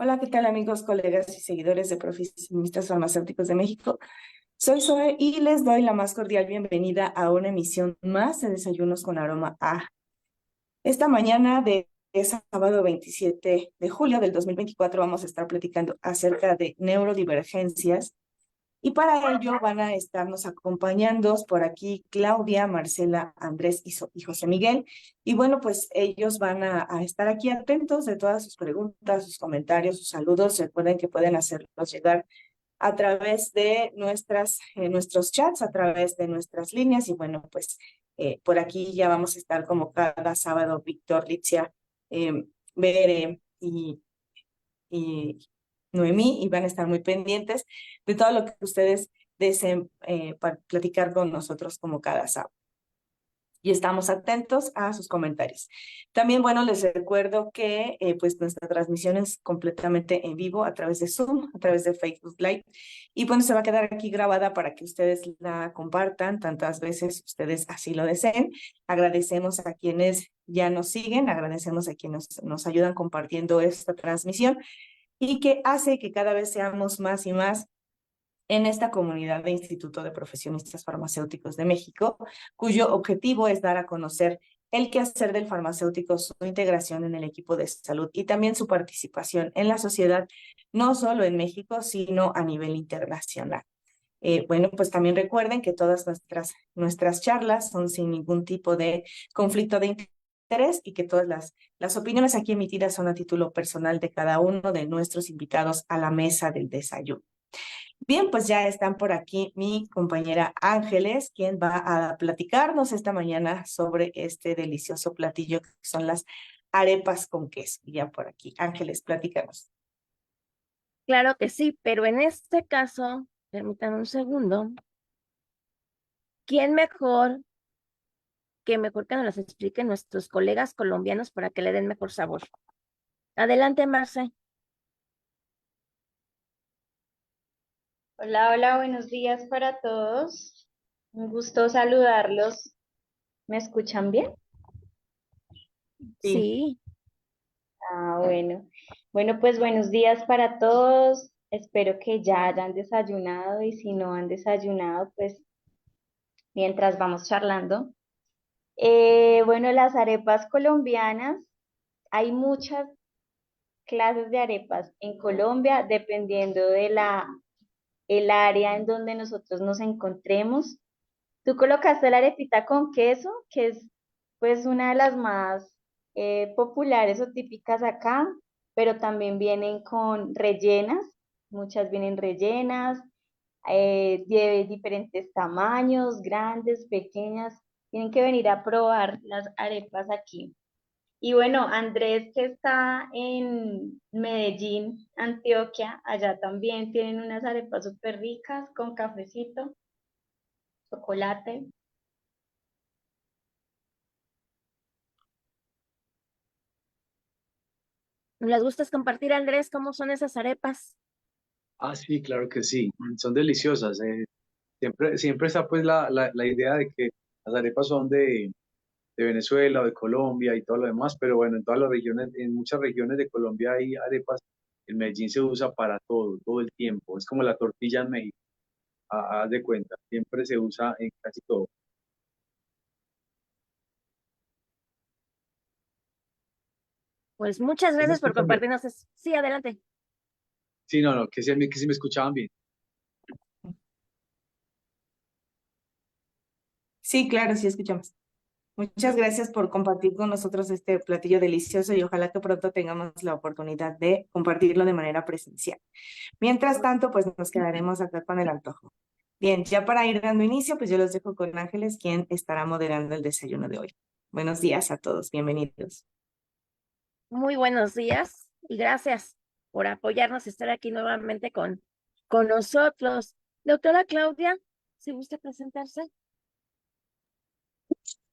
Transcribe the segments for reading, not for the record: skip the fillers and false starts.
Hola, ¿qué tal amigos, colegas y seguidores de Profesionistas Farmacéuticos de México? Soy Zoe y les doy la más cordial bienvenida a una emisión más de Desayunos con Aroma A. Esta mañana de sábado 27 de julio del 2024 vamos a estar platicando acerca de neurodivergencias y para ello van a estarnos acompañando por aquí Claudia, Marcela, Andrés y José Miguel. Y bueno, pues ellos van a estar aquí atentos de todas sus preguntas, sus comentarios, sus saludos. Recuerden que pueden hacerlos llegar a través de nuestros chats, a través de nuestras líneas. Y bueno, pues por aquí ya vamos a estar como cada sábado, Víctor, Litzia, Bere y Noemí, y van a estar muy pendientes de todo lo que ustedes deseen para platicar con nosotros como cada sábado. Y estamos atentos a sus comentarios. También, bueno, les recuerdo que pues nuestra transmisión es completamente en vivo a través de Zoom, a través de Facebook Live. Y bueno, se va a quedar aquí grabada para que ustedes la compartan tantas veces ustedes así lo deseen. Agradecemos a quienes ya nos siguen, agradecemos a quienes nos ayudan compartiendo esta transmisión y que hace que cada vez seamos más y más en esta comunidad de Instituto de Profesionistas Farmacéuticos de México, cuyo objetivo es dar a conocer el quehacer del farmacéutico, su integración en el equipo de salud y también su participación en la sociedad, no solo en México, sino a nivel internacional. Bueno, pues también recuerden que todas nuestras charlas son sin ningún tipo de conflicto de interés y que todas las opiniones aquí emitidas son a título personal de cada uno de nuestros invitados a la mesa del desayuno. Bien, pues ya están por aquí mi compañera Ángeles, quien va a platicarnos esta mañana sobre este delicioso platillo que son las arepas con queso. Y ya por aquí, Ángeles, platícanos. Claro que sí, pero en este caso, permítanme un segundo, ¿quién mejor que nos las expliquen nuestros colegas colombianos para que le den mejor sabor? Adelante, Marce. Hola, hola, buenos días para todos. Un gusto saludarlos. ¿Me escuchan bien? Sí. Sí, Bueno. Bueno, pues buenos días para todos. Espero que ya hayan desayunado y si no han desayunado, pues mientras vamos charlando. Bueno, las arepas colombianas, hay muchas clases de arepas en Colombia dependiendo de el área en donde nosotros nos encontremos. Tú colocaste la arepita con queso, que es pues una de las más populares o típicas acá, pero también vienen con rellenas, muchas vienen rellenas, de diferentes tamaños, grandes, pequeñas. Tienen que venir a probar las arepas aquí. Y bueno, Andrés, que está en Medellín, Antioquia, allá también tienen unas arepas súper ricas con cafecito, chocolate. ¿nos las gustas compartir, Andrés? ¿Cómo son esas arepas? Sí, claro que sí, son deliciosas. Siempre está pues la idea de que las arepas son de Venezuela o de Colombia y todo lo demás, pero bueno, en todas las regiones, en muchas regiones de Colombia hay arepas. En Medellín se usa para todo el tiempo. Es como la tortilla en México, haz de cuenta, siempre se usa en casi todo. Pues muchas ¿Sí me gracias por escuchan bien? compartirnos eso. Sí, adelante. Sí, no, que sí me escuchaban bien. Sí, claro, sí escuchamos. Muchas gracias por compartir con nosotros este platillo delicioso y ojalá que pronto tengamos la oportunidad de compartirlo de manera presencial. Mientras tanto, pues nos quedaremos acá con el antojo. Bien, ya para ir dando inicio, pues yo los dejo con Ángeles, quien estará moderando el desayuno de hoy. Buenos días a todos, bienvenidos. Muy buenos días y gracias. por apoyarnos y estar aquí nuevamente con nosotros. Doctora Claudia, si gusta presentarse.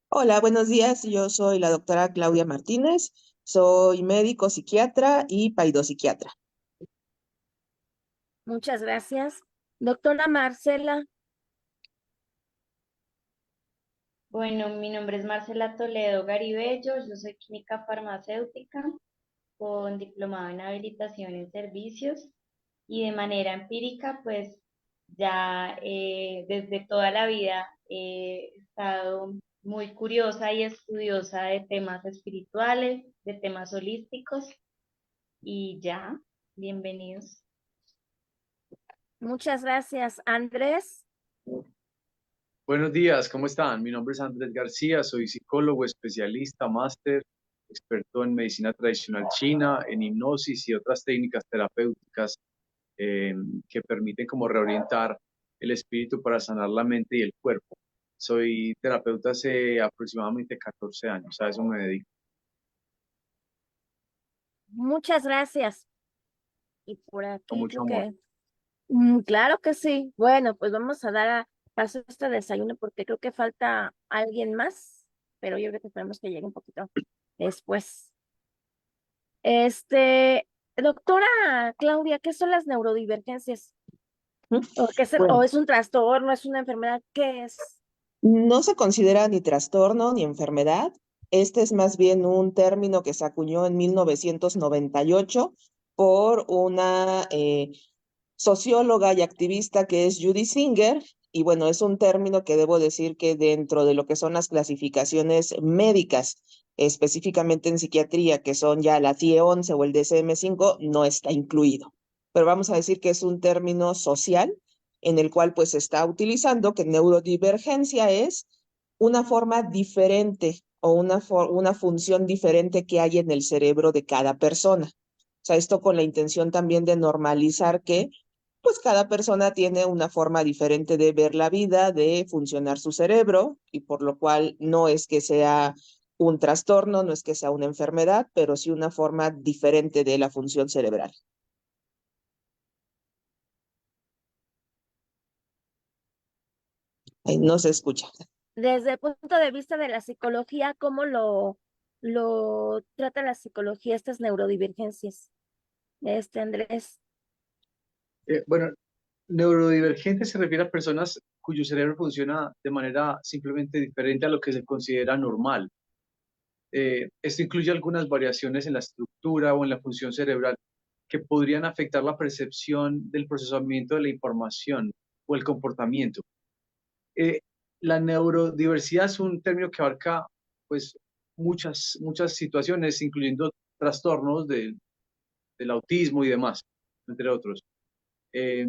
Hola, buenos días. Yo soy la doctora Claudia Martínez. Soy médico psiquiatra y paidopsiquiatra. Muchas gracias. Doctora Marcela. Bueno, mi nombre es Marcela Toledo Garibello, yo soy química farmacéutica con diplomado en habilitación en servicios y de manera empírica, pues ya desde toda la vida he estado muy curiosa y estudiosa de temas espirituales, de temas holísticos y ya, bienvenidos. Muchas gracias. Andrés. Buenos días, ¿cómo están? Mi nombre es Andrés García, soy psicólogo, especialista, máster, experto en medicina tradicional china, en hipnosis y otras técnicas terapéuticas eh, que permiten como reorientar el espíritu para sanar la mente y el cuerpo. Soy terapeuta hace aproximadamente 14 años, a eso me dedico. Muchas gracias. Y por Con aquí mucho creo amor. que, claro que sí. Bueno, pues vamos a dar paso a este desayuno porque creo que falta alguien más, pero yo creo que esperemos que llegue un poquito después. Doctora Claudia, ¿qué son las neurodivergencias? ¿O o Bueno, es un trastorno, es una enfermedad? ¿Qué es? no se considera ni trastorno ni enfermedad. Este es más bien un término que se acuñó en 1998 por una socióloga y activista que es Judy Singer. Y bueno, es un término que debo decir que dentro de lo que son las clasificaciones médicas, específicamente en psiquiatría, que son ya la CIE-11 o el DSM-5, no está incluido. Pero vamos a decir que es un término social en el cual pues se está utilizando que neurodivergencia es una forma diferente o una función diferente que hay en el cerebro de cada persona. O sea, esto con la intención también de normalizar que pues cada persona tiene una forma diferente de ver la vida, de funcionar su cerebro, y por lo cual no es que sea un trastorno, no es que sea una enfermedad, pero sí una forma diferente de la función cerebral. Ay, no se escucha. Desde el punto de vista de la psicología, ¿cómo lo trata la psicología estas neurodivergencias? Andrés. Bueno, neurodivergente se refiere a personas cuyo cerebro funciona de manera simplemente diferente a lo que se considera normal. Esto incluye algunas variaciones en la estructura o en la función cerebral que podrían afectar la percepción del procesamiento de la información o el comportamiento. Eh, la neurodiversidad es un término que abarca pues, muchas situaciones, incluyendo trastornos del autismo y demás, entre otros. Eh,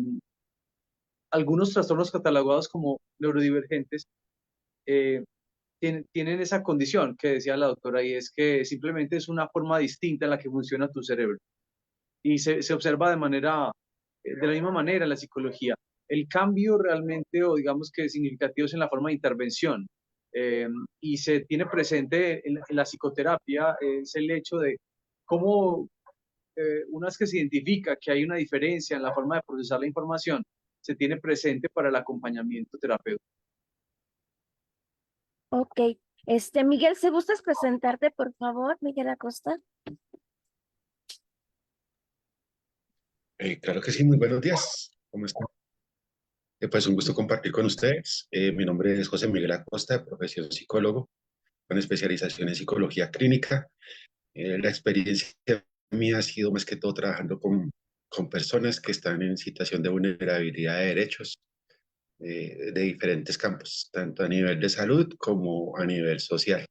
Algunos trastornos catalogados como neurodivergentes eh, tienen esa condición que decía la doctora, y es que simplemente es una forma distinta en la que funciona tu cerebro. Y se observa de la misma manera en la psicología. El cambio realmente, o digamos que significativo, es en la forma de intervención. Eh, y se tiene presente en la psicoterapia, es el hecho de cómo una vez que se identifica que hay una diferencia en la forma de procesar la información, se tiene presente para el acompañamiento terapéutico. Ok. Miguel, si gustas presentarte, por favor, Miguel Acosta. Claro que sí, muy buenos días. ¿Cómo están? Pues un gusto compartir con ustedes. Mi nombre es José Miguel Acosta, de profesión psicólogo, con especialización en psicología clínica. La experiencia mía ha sido más que todo trabajando con personas que están en situación de vulnerabilidad de derechos de diferentes campos, tanto a nivel de salud como a nivel social.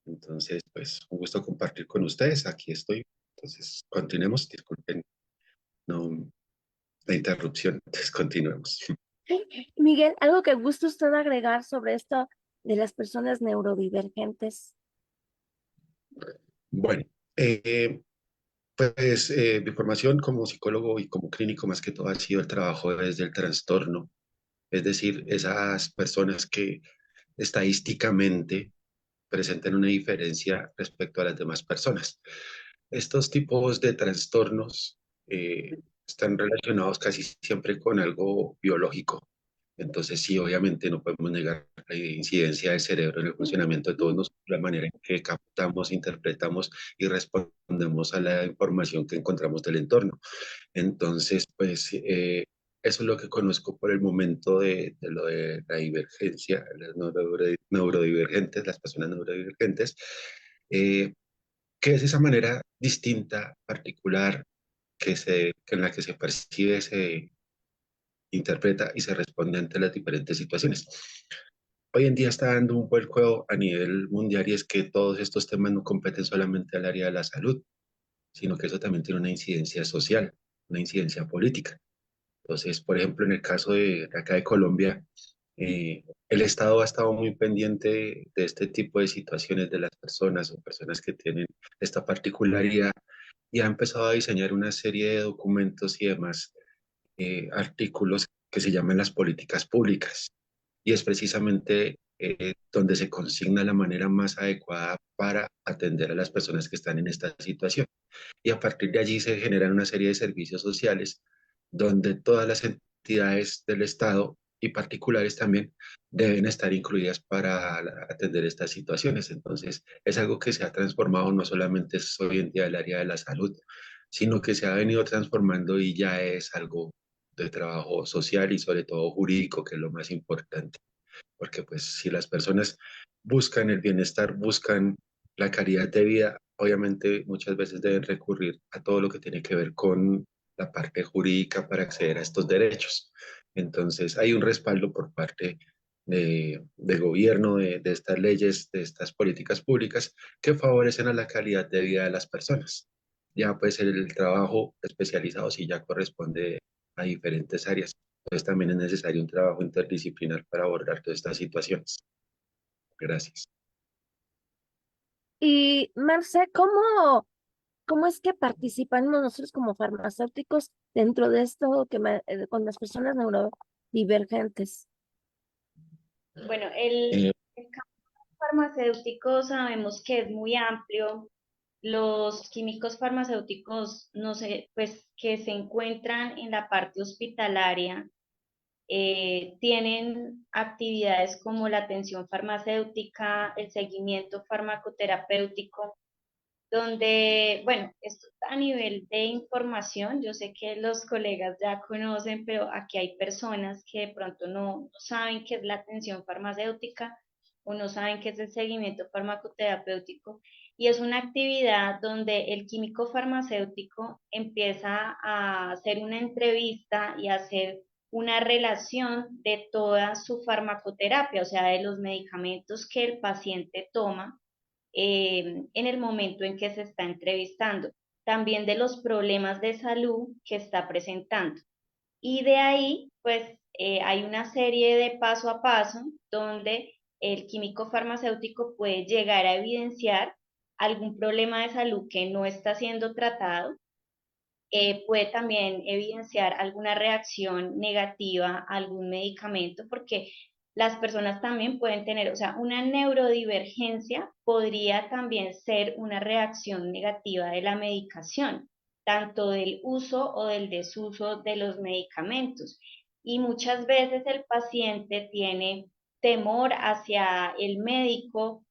Entonces, pues un gusto compartir con ustedes. Aquí estoy. Entonces, continuemos. Disculpen, no, la interrupción. Entonces, continuemos. Miguel, ¿algo que gusta usted agregar sobre esto de las personas neurodivergentes? Bueno, mi formación como psicólogo y como clínico más que todo ha sido el trabajo desde el trastorno, es decir, esas personas que estadísticamente presentan una diferencia respecto a las demás personas. Estos tipos de trastornos eh, están relacionados casi siempre con algo biológico. Entonces, sí, obviamente no podemos negar la incidencia del cerebro en el funcionamiento de todos nosotros, la manera en que captamos, interpretamos y respondemos a la información que encontramos del entorno. Entonces, pues eso es lo que conozco por el momento de lo de la divergencia, las neurodivergentes, las personas neurodivergentes, eh, que es esa manera distinta, particular, que en la que se percibe, se interpreta y se responde ante las diferentes situaciones. Hoy en día está dando un vuelco a nivel mundial y es que todos estos temas no competen solamente al área de la salud, sino que eso también tiene una incidencia social, una incidencia política. Entonces, por ejemplo, en el caso de acá de Colombia, el Estado ha estado muy pendiente de este tipo de situaciones de las personas o personas que tienen esta particularidad y ha empezado a diseñar una serie de documentos y demás artículos que se llaman las políticas públicas. Y es precisamente donde se consigna la manera más adecuada para atender a las personas que están en esta situación. Y a partir de allí se generan una serie de servicios sociales donde todas las entidades del Estado y particulares también deben estar incluidas para atender estas situaciones. Entonces, es algo que se ha transformado, no solamente es hoy en día el área de la salud, sino que se ha venido transformando y ya es algo de trabajo social y sobre todo jurídico, que es lo más importante. Porque pues si las personas buscan el bienestar, buscan la calidad de vida, obviamente muchas veces deben recurrir a todo lo que tiene que ver con la parte jurídica para acceder a estos derechos. Entonces hay un respaldo por parte de gobierno, de estas leyes, de estas políticas públicas que favorecen a la calidad de vida de las personas. Ya pues el trabajo especializado sí ya corresponde a diferentes áreas. Entonces también es necesario un trabajo interdisciplinar para abordar todas estas situaciones. Gracias. Y Marce, cómo es que participamos nosotros como farmacéuticos dentro de esto con las personas neurodivergentes? Bueno, Eh, el campo farmacéutico sabemos que es muy amplio. Los químicos farmacéuticos, no sé, pues que se encuentran en la parte hospitalaria, tienen actividades como la atención farmacéutica, el seguimiento farmacoterapéutico, donde, bueno, esto a nivel de información, yo sé que los colegas ya conocen, pero aquí hay personas que de pronto no saben qué es la atención farmacéutica o no saben qué es el seguimiento farmacoterapéutico. Y es una actividad donde el químico farmacéutico empieza a hacer una entrevista y a hacer una relación de toda su farmacoterapia, o sea, de los medicamentos que el paciente toma en el momento en que se está entrevistando, también de los problemas de salud que está presentando. Y de ahí, pues, hay una serie de paso a paso donde el químico farmacéutico puede llegar a evidenciar algún problema de salud que no está siendo tratado, puede también evidenciar alguna reacción negativa a algún medicamento, porque las personas también pueden tener, o sea, una neurodivergencia podría también ser una reacción negativa de la medicación, tanto del uso o del desuso de los medicamentos. Y muchas veces el paciente tiene temor hacia el médico,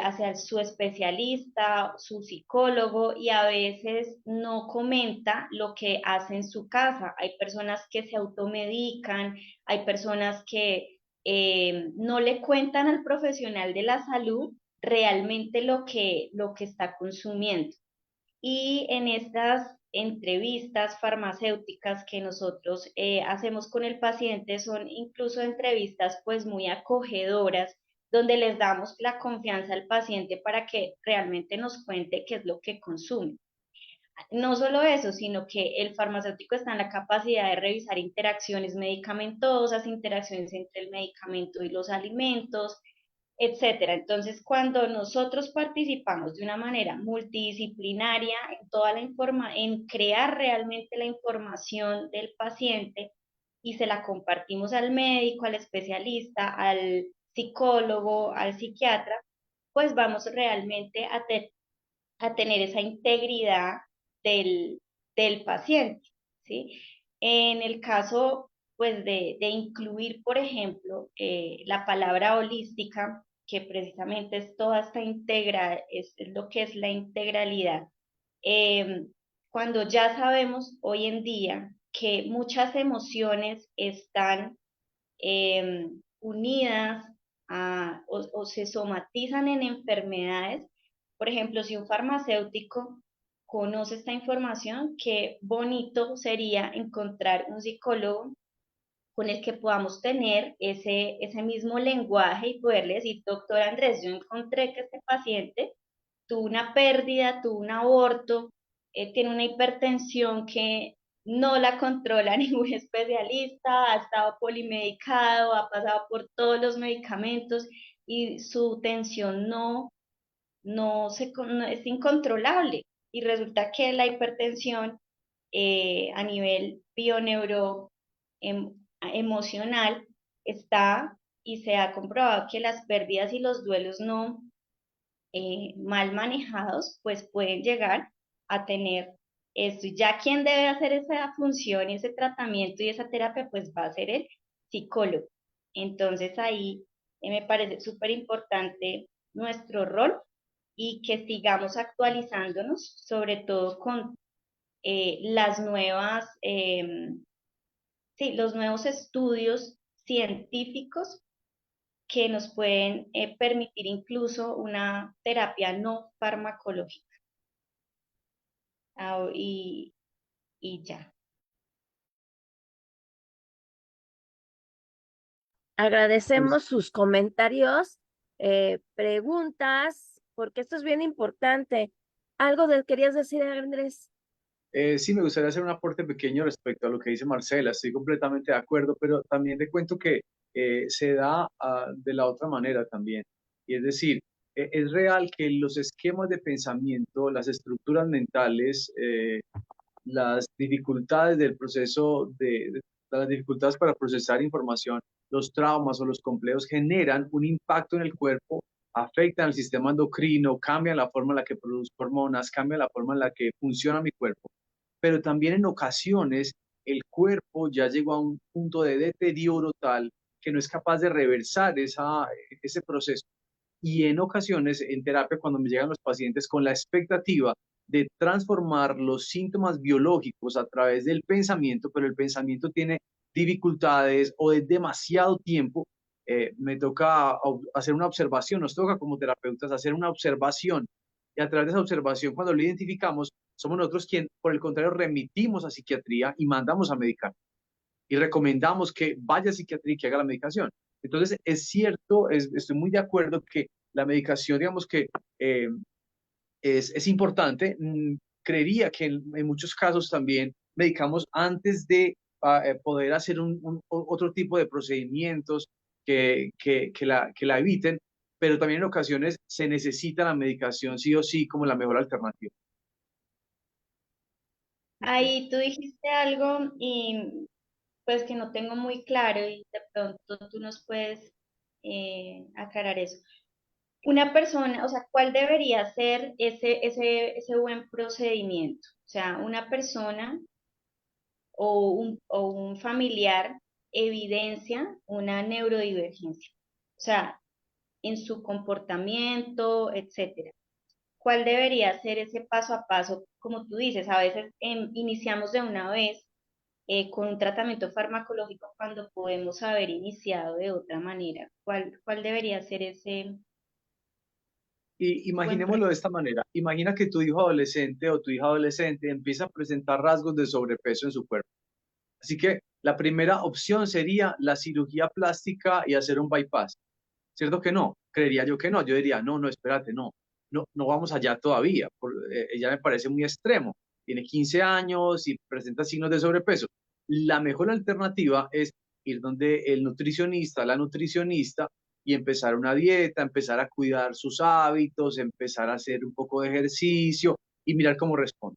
hacia su especialista, su psicólogo, y a veces no comenta lo que hace en su casa. Hay personas que se automedican, hay personas que no le cuentan al profesional de la salud realmente lo que está consumiendo. Y en estas entrevistas farmacéuticas que nosotros hacemos con el paciente son incluso entrevistas pues muy acogedoras, donde les damos la confianza al paciente para que realmente nos cuente qué es lo que consume. No solo eso, sino que el farmacéutico está en la capacidad de revisar interacciones medicamentosas, interacciones entre el medicamento y los alimentos, etcétera. Entonces, cuando nosotros participamos de una manera multidisciplinaria en toda la en crear realmente la información del paciente y se la compartimos al médico, al especialista, al psicólogo, al psiquiatra, pues vamos realmente a tener esa integridad del, del paciente, ¿sí? En el caso, pues, de incluir, por ejemplo, la palabra holística, que precisamente es toda esta es lo que es la integralidad. Eh, Cuando ya sabemos hoy en día que muchas emociones están unidas o se somatizan en enfermedades. Por ejemplo, si un farmacéutico conoce esta información, qué bonito sería encontrar un psicólogo con el que podamos tener ese mismo lenguaje y poderle decir, doctor Andrés, yo encontré que este paciente tuvo una pérdida, tuvo un aborto, tiene una hipertensión que no la controla ningún especialista, ha estado polimedicado, ha pasado por todos los medicamentos y su tensión no es incontrolable. Y resulta que la hipertensión a nivel emocional está y se ha comprobado que las pérdidas y los duelos no mal manejados, pues pueden llegar a tener esto. Ya quien debe hacer esa función y ese tratamiento y esa terapia, pues va a ser el psicólogo. Entonces ahí me parece súper importante nuestro rol y que sigamos actualizándonos, sobre todo con las nuevas, sí, los nuevos estudios científicos que nos pueden permitir incluso una terapia no farmacológica. Y, ya. Agradecemos sus comentarios, preguntas, porque esto es bien importante. ¿Algo querías decir, Andrés? Sí, me gustaría hacer un aporte pequeño respecto a lo que dice Marcela. Estoy completamente de acuerdo, pero también te cuento que se da de la otra manera también. Y es decir, es real que los esquemas de pensamiento, las estructuras mentales, las dificultades del proceso las dificultades para procesar información, los traumas o los complejos generan un impacto en el cuerpo, afectan al sistema endocrino, cambian la forma en la que produzco hormonas, cambian la forma en la que funciona mi cuerpo. Pero también en ocasiones el cuerpo ya llegó a un punto de deterioro tal que no es capaz de reversar ese proceso. Y en ocasiones, en terapia, cuando me llegan los pacientes con la expectativa de transformar los síntomas biológicos a través del pensamiento, pero el pensamiento tiene dificultades o es demasiado tiempo, me toca hacer una observación, nos toca como terapeutas hacer una observación. Y a través de esa observación, cuando lo identificamos, somos nosotros quien, por el contrario, remitimos a psiquiatría y mandamos a medicar y recomendamos que vaya a psiquiatría y que haga la medicación. Entonces, es cierto, estoy muy de acuerdo que la medicación, digamos que eh, es importante. Creería que en muchos casos también medicamos antes de poder hacer otro tipo de procedimientos que la eviten, pero también en ocasiones se necesita la medicación sí o sí como la mejor alternativa. Ahí tú dijiste algo y pues que no tengo muy claro y de pronto tú nos puedes aclarar eso. Una persona, o sea, ¿cuál debería ser ese buen procedimiento? O sea, una persona o un familiar evidencia una neurodivergencia, o sea, en su comportamiento, etcétera. ¿Cuál debería ser ese paso a paso? Como tú dices, a veces iniciamos de una vez con un tratamiento farmacológico cuando podemos haber iniciado de otra manera. ¿Cuál debería ser ese Y buen imaginémoslo de proceso? esta manera. Imagina que tu hijo adolescente o tu hija adolescente empieza a presentar rasgos de sobrepeso en su cuerpo. Así que la primera opción sería la cirugía plástica y hacer un bypass. ¿Cierto que no? Creería yo que no. Yo diría, no, no, espérate, no vamos allá todavía. Ella me parece muy extremo. Tiene 15 años y presenta signos de sobrepeso. La mejor alternativa es ir donde el nutricionista, la nutricionista, y empezar una dieta, empezar a cuidar sus hábitos, empezar a hacer un poco de ejercicio y mirar cómo responde.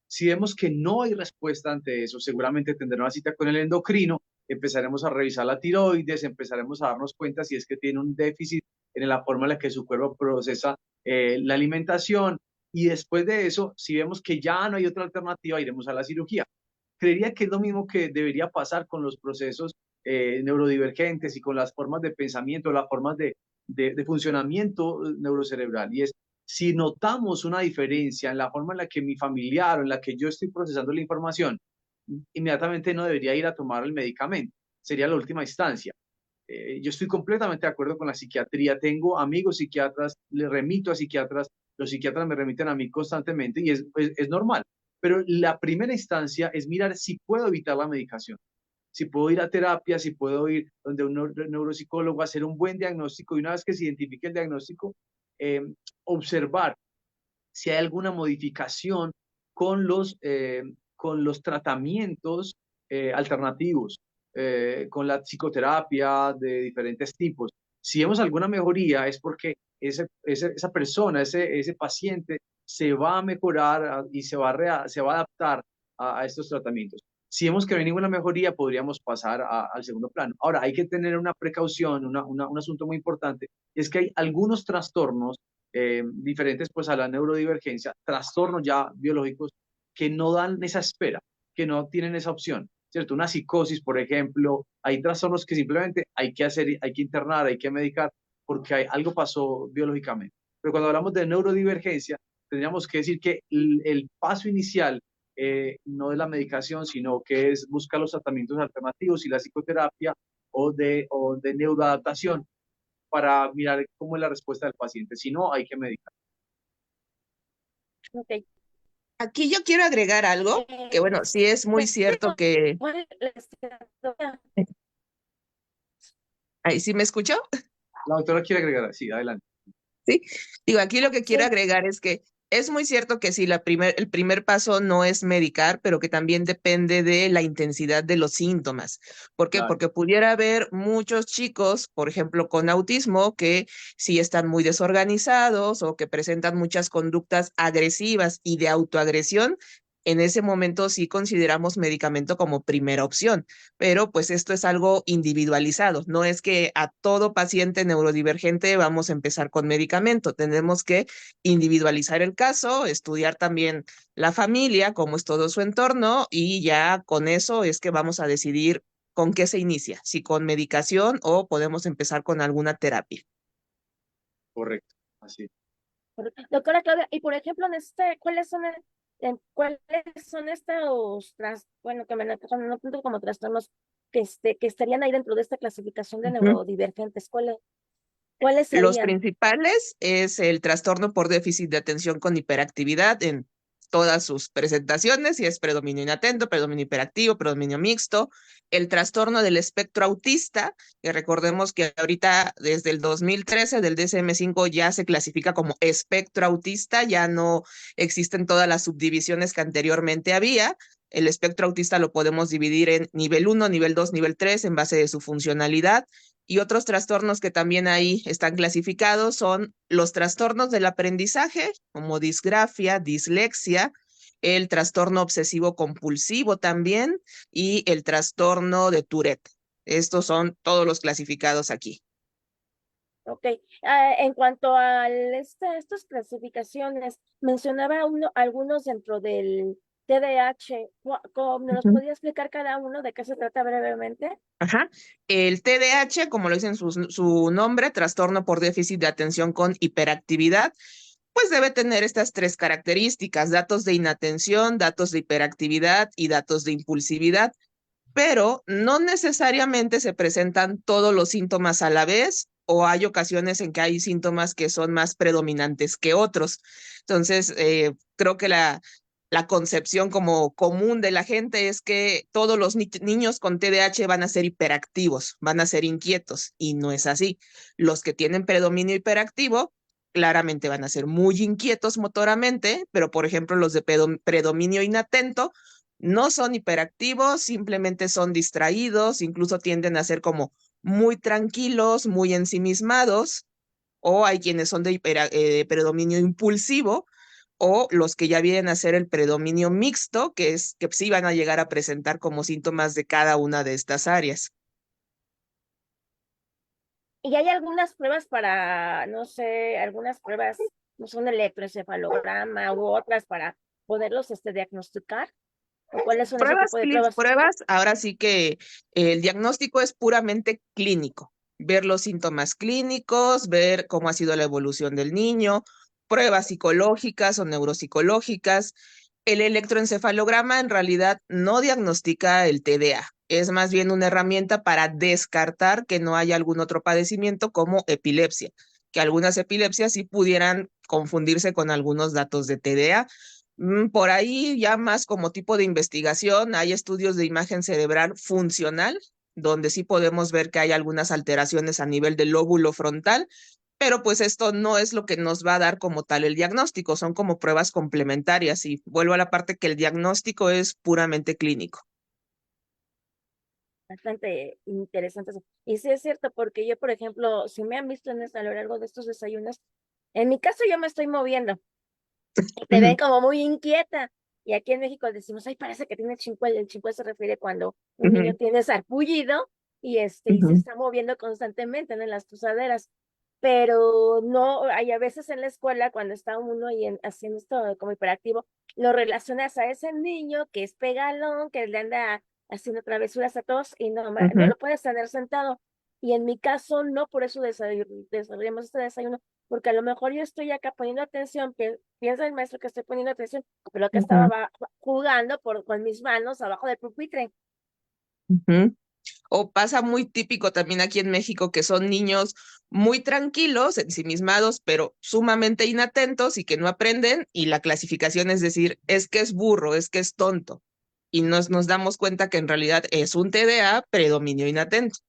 Si vemos que no hay respuesta ante eso, seguramente tendrá una cita con el endocrino, empezaremos a revisar la tiroides, empezaremos a darnos cuenta si es que tiene un déficit en la forma en la que su cuerpo procesa la alimentación y después de eso, si vemos que ya no hay otra alternativa, iremos a la cirugía. Creería que es lo mismo que debería pasar con los procesos neurodivergentes y con las formas de pensamiento, las formas de funcionamiento neurocerebral. Y es, si notamos una diferencia en la forma en la que mi familiar o en la que yo estoy procesando la información, inmediatamente no debería ir a tomar el medicamento. Sería la última instancia. Yo estoy completamente de acuerdo con la psiquiatría. Tengo amigos psiquiatras, les remito a psiquiatras, los psiquiatras me remiten a mí constantemente y es normal. Pero la primera instancia es mirar si puedo evitar la medicación, si puedo ir a terapia, si puedo ir donde un neuropsicólogo, hacer un buen diagnóstico y una vez que se identifique el diagnóstico, eh, observar si hay alguna modificación con los tratamientos alternativos, con la psicoterapia de diferentes tipos. Si vemos alguna mejoría es porque esa persona, ese paciente se va a mejorar y se va a adaptar a estos tratamientos. Si vemos que no hay ninguna mejoría, podríamos pasar al segundo plano. Ahora, hay que tener una precaución, un asunto muy importante, y es que hay algunos trastornos diferentes pues a la neurodivergencia, trastornos ya biológicos que no dan esa espera, que no tienen esa opción, ¿cierto? Una psicosis, por ejemplo, hay trastornos que simplemente hay que hacer, hay que internar, hay que medicar porque algo pasó biológicamente. Pero cuando hablamos de neurodivergencia, tendríamos que decir que el paso inicial no es la medicación, sino que es buscar los tratamientos alternativos y la psicoterapia o de neuroadaptación para mirar cómo es la respuesta del paciente. Si no, hay que medicar. Ok. Aquí yo quiero agregar algo, que bueno, sí es muy cierto que... Ahí sí me escuchó. La doctora quiere agregar, sí, adelante. Sí, digo, aquí lo que quiero Sí. agregar es que es muy cierto que sí, el primer paso no es medicar, pero que también depende de la intensidad de los síntomas. ¿Por qué? Claro. Porque pudiera haber muchos chicos, por ejemplo, con autismo, que sí están muy desorganizados o que presentan muchas conductas agresivas y de autoagresión. En ese momento sí consideramos medicamento como primera opción, pero pues esto es algo individualizado. No es que a todo paciente neurodivergente vamos a empezar con medicamento. Tenemos que individualizar el caso, estudiar también la familia, cómo es todo su entorno y ya con eso es que vamos a decidir con qué se inicia, si con medicación o podemos empezar con alguna terapia. Correcto, así. Doctora Claudia, y por ejemplo, ¿cuáles son estos bueno, que me no apunto como trastornos que estarían ahí dentro de esta clasificación de neurodivergentes? ¿Cuáles Los serían? principales es el trastorno por déficit de atención con hiperactividad en todas sus presentaciones, y es predominio inatento, predominio hiperactivo, predominio mixto, el trastorno del espectro autista, que recordemos que ahorita desde el 2013 del DSM-5 ya se clasifica como espectro autista, ya no existen todas las subdivisiones que anteriormente había. El espectro autista lo podemos dividir en nivel 1, nivel 2, nivel 3 en base de su funcionalidad. Y otros trastornos que también ahí están clasificados son los trastornos del aprendizaje, como disgrafia, dislexia, el trastorno obsesivo compulsivo también y el trastorno de Tourette. Estos son todos los clasificados aquí. Ok. En cuanto a estas clasificaciones, mencionaba algunos dentro del TDAH. ¿Me los podría explicar cada uno de qué se trata brevemente? Ajá. El TDAH, como lo dicen su nombre, trastorno por déficit de atención con hiperactividad, pues debe tener estas tres características: datos de inatención, datos de hiperactividad y datos de impulsividad, pero no necesariamente se presentan todos los síntomas a la vez, o hay ocasiones en que hay síntomas que son más predominantes que otros. Entonces, creo que la concepción como común de la gente es que todos los niños con TDAH van a ser hiperactivos, van a ser inquietos, y no es así. Los que tienen predominio hiperactivo claramente van a ser muy inquietos motoramente, pero por ejemplo los de predominio inatento no son hiperactivos, simplemente son distraídos, incluso tienden a ser como muy tranquilos, muy ensimismados, o hay quienes son de predominio impulsivo, o los que ya vienen a ser el predominio mixto, que es que sí van a llegar a presentar como síntomas de cada una de estas áreas. Y hay algunas pruebas no sé, algunas pruebas no sé, un electroencefalograma u otras para poderlos diagnosticar? ¿O cuáles son ese tipo de pruebas? Pruebas, ahora sí que el diagnóstico es puramente clínico, ver los síntomas clínicos, ver cómo ha sido la evolución del niño, pruebas psicológicas o neuropsicológicas. El electroencefalograma en realidad no diagnostica el TDA, es más bien una herramienta para descartar que no haya algún otro padecimiento como epilepsia, que algunas epilepsias sí pudieran confundirse con algunos datos de TDA. Por ahí ya más como tipo de investigación, hay estudios de imagen cerebral funcional, donde sí podemos ver que hay algunas alteraciones a nivel del lóbulo frontal, pero pues esto no es lo que nos va a dar como tal el diagnóstico, son como pruebas complementarias y vuelvo a la parte que el diagnóstico es puramente clínico. Bastante interesante eso. Y sí es cierto, porque yo, por ejemplo, si me han visto a lo largo de estos desayunos, en mi caso yo me estoy moviendo y te ven como muy inquieta. Y aquí en México decimos, ay, parece que tiene chincuel. El chincuel se refiere cuando un niño tiene sarpullido y y se está moviendo constantemente en las tusaderas. Pero no, hay a veces en la escuela, cuando está uno haciendo esto como hiperactivo, lo relacionas a ese niño que es pegalón, que le anda haciendo travesuras a todos y no lo puedes tener sentado. Y en mi caso, no, por eso desarrollamos este desayuno, porque a lo mejor yo estoy acá poniendo atención, piensa el maestro que estoy poniendo atención, pero acá estaba jugando con mis manos abajo del pupitre. O pasa muy típico también aquí en México que son niños muy tranquilos, ensimismados, pero sumamente inatentos y que no aprenden, y la clasificación es decir, es que es burro, es que es tonto. Y nos damos cuenta que en realidad es un TDA, predominio inatento.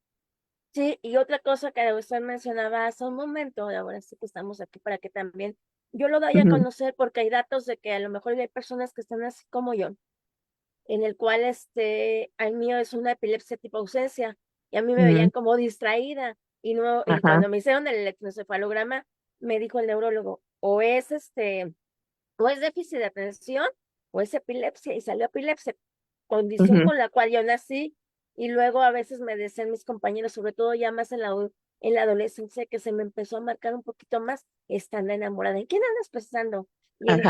Sí, y otra cosa que usted mencionaba hace un momento, ahora sí que estamos aquí para que también yo lo doy a conocer, porque hay datos de que a lo mejor hay personas que están así como yo, en el cual al mío es una epilepsia tipo ausencia, y a mí me veían como distraída, y cuando me hicieron el electroencefalograma, me dijo el neurólogo, o es déficit de atención, o es epilepsia, y salió epilepsia, condición con la cual yo nací. Y luego a veces me decían mis compañeros, sobre todo ya más en la adolescencia, que se me empezó a marcar un poquito más, estando enamorada. ¿En quién andas pensando? Y en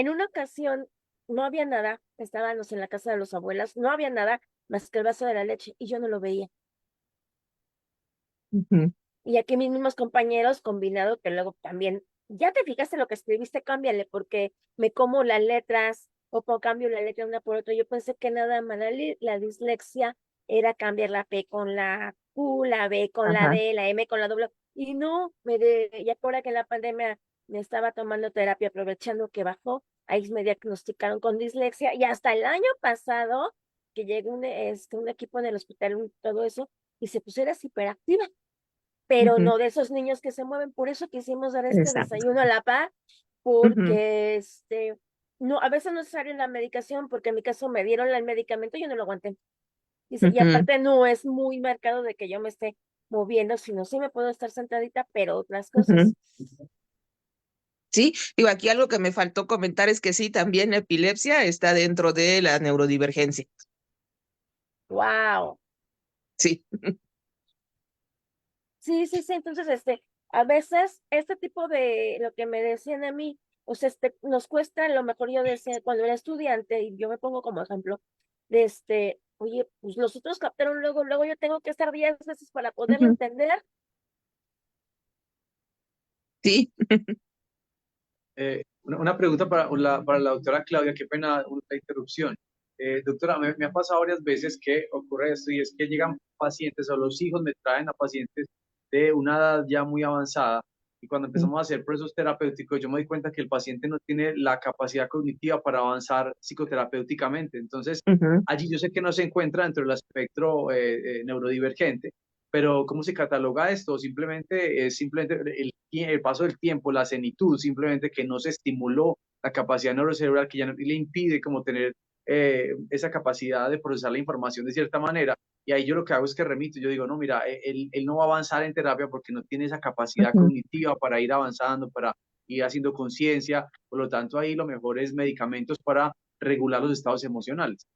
una ocasión, no había nada, estábamos en la casa de los abuelos, no había nada más que el vaso de la leche, y yo no lo veía. Y aquí mis mismos compañeros, combinado, que luego también, ya te fijaste lo que escribiste, cámbiale, porque me como las letras, cambio la letra una por otra. Yo pensé que nada más la dislexia era cambiar la P con la Q, la B con la D, la M con la W. Y no, ya ahora que en la pandemia me estaba tomando terapia, aprovechando que bajó, ahí me diagnosticaron con dislexia. Y hasta el año pasado, que llegó un equipo en el hospital, todo eso, y se pusiera hiperactiva, pero no de esos niños que se mueven. Por eso quisimos dar este Exacto. desayuno a la par, porque no, a veces no es necesaria la medicación, porque en mi caso me dieron el medicamento y yo no lo aguanté. Y aparte no es muy marcado de que yo me esté moviendo, sino sí me puedo estar sentadita, pero otras cosas. Sí, digo, aquí algo que me faltó comentar es que sí, también la epilepsia está dentro de la neurodivergencia. Wow. Sí. Sí, sí, sí. Entonces, a veces este tipo de lo que me decían a mí, o sea, nos cuesta, a lo mejor yo decía cuando era estudiante, y yo me pongo como ejemplo, oye, pues los otros captaron luego yo tengo que estar 10 veces para poderlo entender. Sí. Una pregunta para la doctora Claudia, qué pena la interrupción. Doctora, me ha pasado varias veces que ocurre esto, y es que llegan pacientes, o los hijos me traen a pacientes de una edad ya muy avanzada, y cuando empezamos a hacer procesos terapéuticos yo me doy cuenta que el paciente no tiene la capacidad cognitiva para avanzar psicoterapéuticamente. Entonces, allí yo sé que no se encuentra dentro del espectro neurodivergente, pero ¿cómo se cataloga esto? Simplemente es el paso del tiempo, la senitud, simplemente que no se estimuló la capacidad neurocerebral, que ya no le impide como tener esa capacidad de procesar la información de cierta manera. Y ahí yo lo que hago es que remito, yo digo, no, mira, él no va a avanzar en terapia porque no tiene esa capacidad cognitiva para ir avanzando, para ir haciendo conciencia. Por lo tanto, ahí lo mejor es medicamentos para regular los estados emocionales.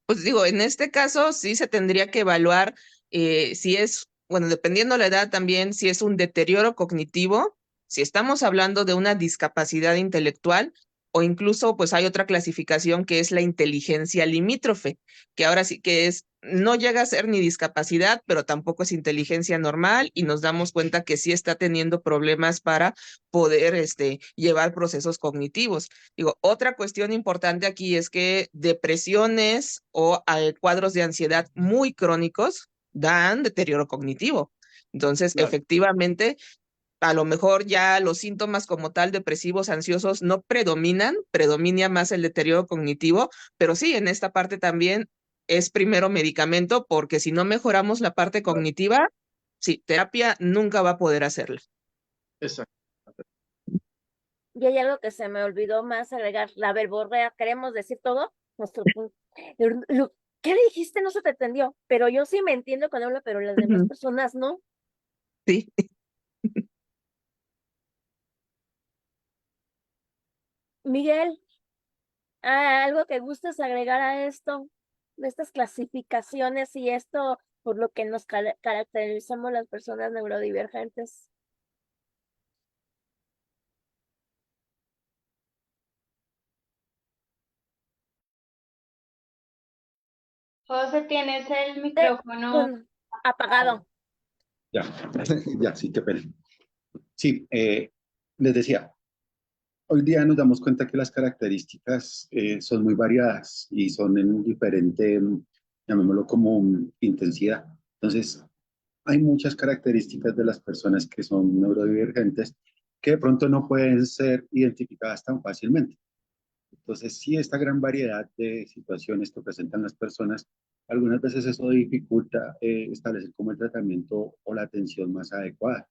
Pues digo, en este caso sí se tendría que evaluar si es, bueno, dependiendo la edad también, si es un deterioro cognitivo, Si estamos hablando de una discapacidad intelectual, o incluso pues hay otra clasificación que es la inteligencia limítrofe, que ahora sí que es, no llega a ser ni discapacidad, pero tampoco es inteligencia normal y nos damos cuenta que sí está teniendo problemas para poder llevar procesos cognitivos. Digo, otra cuestión importante aquí es que depresiones o cuadros de ansiedad muy crónicos dan deterioro cognitivo. Entonces, Claro. efectivamente, a lo mejor ya los síntomas como tal depresivos, ansiosos no predominan, predomina más el deterioro cognitivo, pero sí, en esta parte también es primero medicamento, porque si no mejoramos la parte cognitiva, sí, terapia nunca va a poder hacerla. Exacto. Y hay algo que se me olvidó más agregar, la verborrea, queremos decir todo, nuestro punto. ¿Qué dijiste? No se te entendió, pero yo sí me entiendo cuando hablo, pero las demás personas no. Sí. Miguel, algo que gustes agregar a esto, de estas clasificaciones y esto por lo que nos caracterizamos las personas neurodivergentes. José, tienes el micrófono. Apagado. Ya, ya, sí, qué pena. Sí, les decía, hoy día nos damos cuenta que las características son muy variadas y son en diferente, llamémoslo como intensidad. Entonces, hay muchas características de las personas que son neurodivergentes que de pronto no pueden ser identificadas tan fácilmente. Entonces, sí, esta gran variedad de situaciones que presentan las personas, algunas veces eso dificulta establecer como el tratamiento o la atención más adecuada.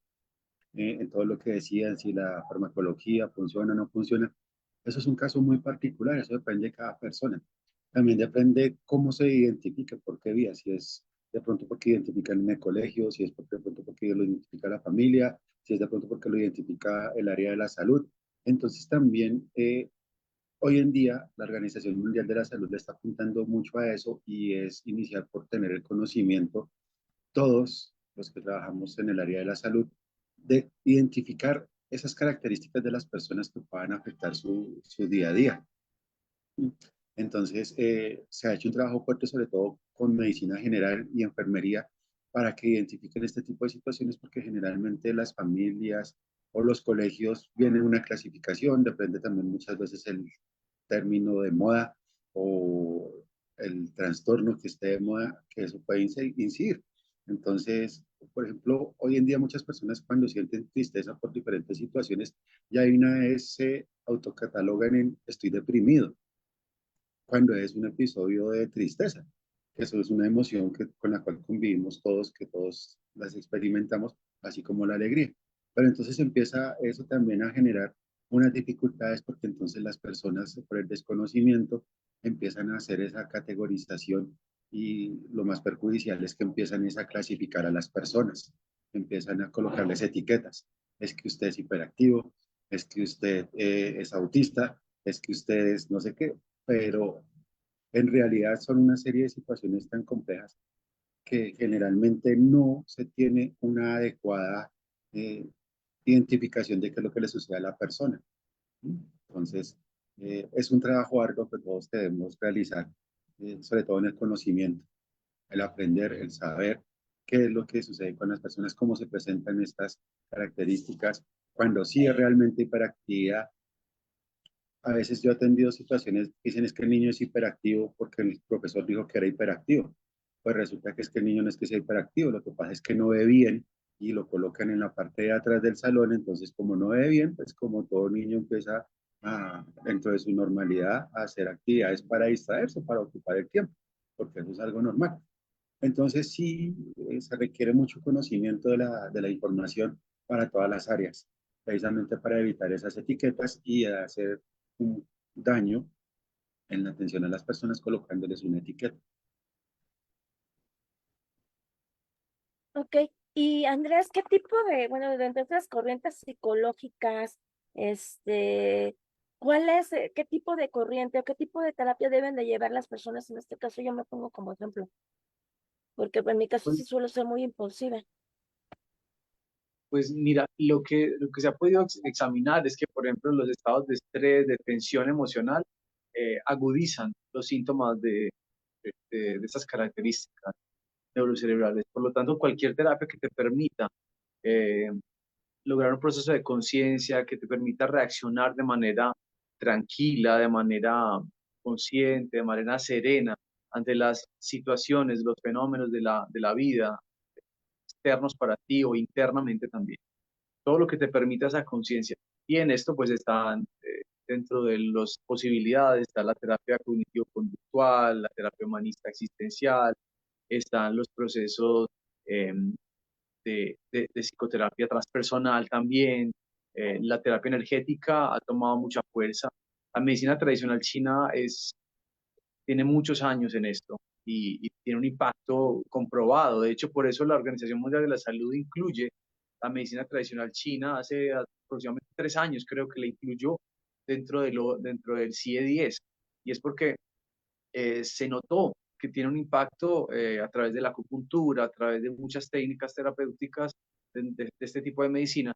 En todo lo que decían, si la farmacología funciona o no funciona, eso es un caso muy particular, eso depende de cada persona. También depende cómo se identifica, por qué vía, si es de pronto porque identifican en el colegio, si es de pronto porque lo identifica la familia, si es de pronto porque lo identifica el área de la salud. Entonces también hoy en día, la Organización Mundial de la Salud le está apuntando mucho a eso y es iniciar por tener el conocimiento, todos los que trabajamos en el área de la salud, de identificar esas características de las personas que puedan afectar su día a día. Entonces, se ha hecho un trabajo fuerte, sobre todo con medicina general y enfermería, para que identifiquen este tipo de situaciones, porque generalmente las familias o los colegios vienen una clasificación, depende también muchas veces el término de moda o el trastorno que esté de moda, que eso puede incidir. Entonces, por ejemplo, hoy en día muchas personas cuando sienten tristeza por diferentes situaciones, ya hay una vez se autocatalogan en estoy deprimido, cuando es un episodio de tristeza. Eso es una emoción con la cual convivimos todos, que todos las experimentamos, así como la alegría. Pero entonces empieza eso también a generar unas dificultades porque entonces las personas, por el desconocimiento, empiezan a hacer esa categorización y lo más perjudicial es que empiezan a clasificar a las personas, empiezan a colocarles etiquetas. Es que usted es hiperactivo, es que usted es autista, es que usted es no sé qué, pero en realidad son una serie de situaciones tan complejas que generalmente no se tiene una adecuada eh, identificación de qué es lo que le sucede a la persona. Entonces, es un trabajo arduo que todos debemos realizar, sobre todo en el conocimiento, el aprender, el saber qué es lo que sucede con las personas, cómo se presentan estas características, cuando sí es realmente hiperactividad. A veces yo he atendido situaciones que dicen es que el niño es hiperactivo porque el profesor dijo que era hiperactivo. Pues resulta que es que el niño no es que sea hiperactivo, lo que pasa es que no ve bien y lo colocan en la parte de atrás del salón, entonces como no ve bien, pues como todo niño empieza dentro de su normalidad a hacer actividades para distraerse, para ocupar el tiempo, porque eso es algo normal. Entonces sí, se requiere mucho conocimiento de la información para todas las áreas, precisamente para evitar esas etiquetas y hacer un daño en la atención a las personas colocándoles una etiqueta. Ok, y Andrés, ¿qué tipo de, bueno, de entre estas corrientes psicológicas, este, cuál es, qué tipo de corriente o qué tipo de terapia deben de llevar las personas? En este caso yo me pongo como ejemplo, porque en mi caso Pues, sí suelo ser muy impulsiva. Pues mira, lo que se ha podido examinar es que, por ejemplo, los estados de estrés, de tensión emocional, agudizan los síntomas de estas características neurocerebrales. Por lo tanto, cualquier terapia que te permita eh, lograr un proceso de conciencia, que te permita reaccionar de manera tranquila, de manera consciente, de manera serena ante las situaciones, los fenómenos de la vida, externos para ti o internamente también. Todo lo que te permita esa conciencia. Y en esto pues están dentro de las posibilidades, está la terapia cognitivo-conductual, la terapia humanista existencial, están los procesos eh, de psicoterapia transpersonal también, la terapia energética ha tomado mucha fuerza. La medicina tradicional china tiene muchos años en esto y tiene un impacto comprobado. De hecho, por eso la Organización Mundial de la Salud incluye la medicina tradicional china hace aproximadamente 3 años, creo que la incluyó dentro del CIE-10. Y es porque se notó que tiene un impacto a través de la acupuntura, a través de muchas técnicas terapéuticas de este tipo de medicina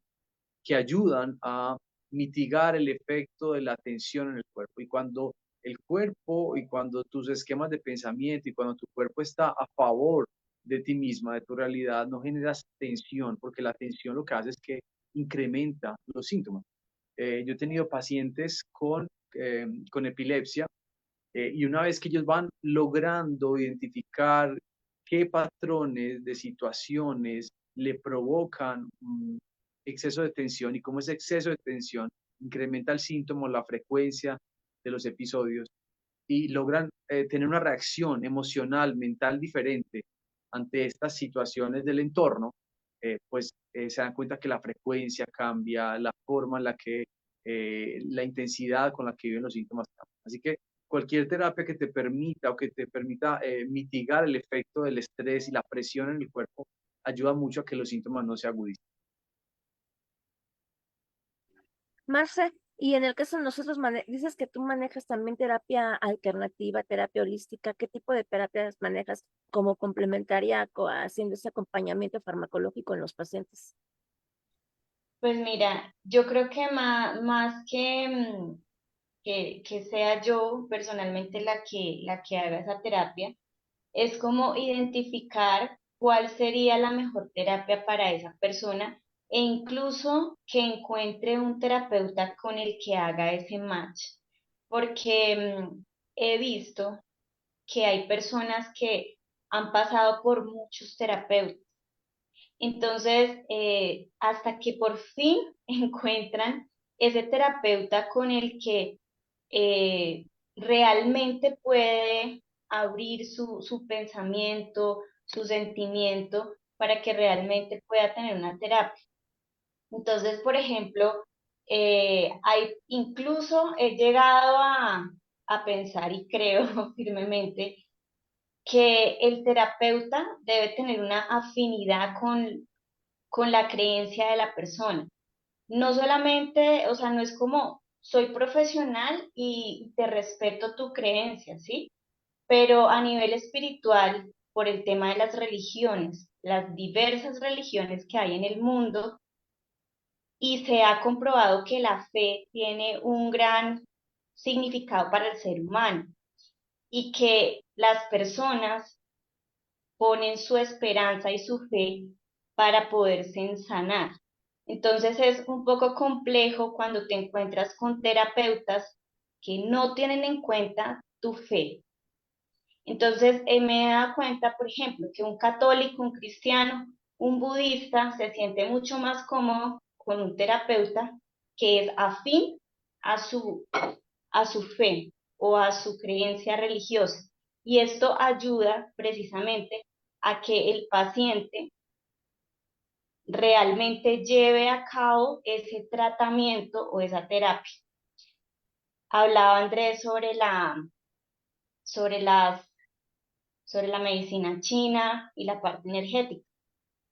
que ayudan a mitigar el efecto de la tensión en el cuerpo. Y cuando el cuerpo y cuando tus esquemas de pensamiento y cuando tu cuerpo está a favor de ti misma, de tu realidad, no generas tensión, porque la tensión lo que hace es que incrementa los síntomas. Yo he tenido pacientes con epilepsia y una vez que ellos van logrando identificar qué patrones de situaciones le provocan exceso de tensión y cómo ese exceso de tensión incrementa el síntoma, la frecuencia de los episodios y logran tener una reacción emocional, mental diferente ante estas situaciones del entorno, se dan cuenta que la frecuencia cambia, la forma en la que, la intensidad con la que viven los síntomas cambia. Así que cualquier terapia que te permita o que te permita mitigar el efecto del estrés y la presión en el cuerpo ayuda mucho a que los síntomas no se agudicen. Marce, y en el caso de nosotros, dices que tú manejas también terapia alternativa, terapia holística. ¿Qué tipo de terapias manejas como complementaria haciendo ese acompañamiento farmacológico en los pacientes? Pues mira, yo creo que más que, que sea yo personalmente la que haga esa terapia, es como identificar cuál sería la mejor terapia para esa persona e incluso que encuentre un terapeuta con el que haga ese match. Porque he visto que hay personas que han pasado por muchos terapeutas. Entonces, hasta que por fin encuentran ese terapeuta con el que realmente puede abrir su pensamiento, su sentimiento, para que realmente pueda tener una terapia. Entonces, por ejemplo, incluso he llegado a pensar y creo firmemente que el terapeuta debe tener una afinidad con la creencia de la persona. No solamente, o sea, no es como soy profesional y te respeto tu creencia, ¿sí? Pero a nivel espiritual, por el tema de las religiones, las diversas religiones que hay en el mundo, y se ha comprobado que la fe tiene un gran significado para el ser humano y que las personas ponen su esperanza y su fe para poderse sanar. Entonces es un poco complejo cuando te encuentras con terapeutas que no tienen en cuenta tu fe. Entonces me he dado cuenta, por ejemplo, que un católico, un cristiano, un budista se siente mucho más cómodo con un terapeuta que es afín a su fe o a su creencia religiosa. Y esto ayuda precisamente a que el paciente realmente lleve a cabo ese tratamiento o esa terapia. Hablaba Andrés sobre las, sobre la medicina china y la parte energética.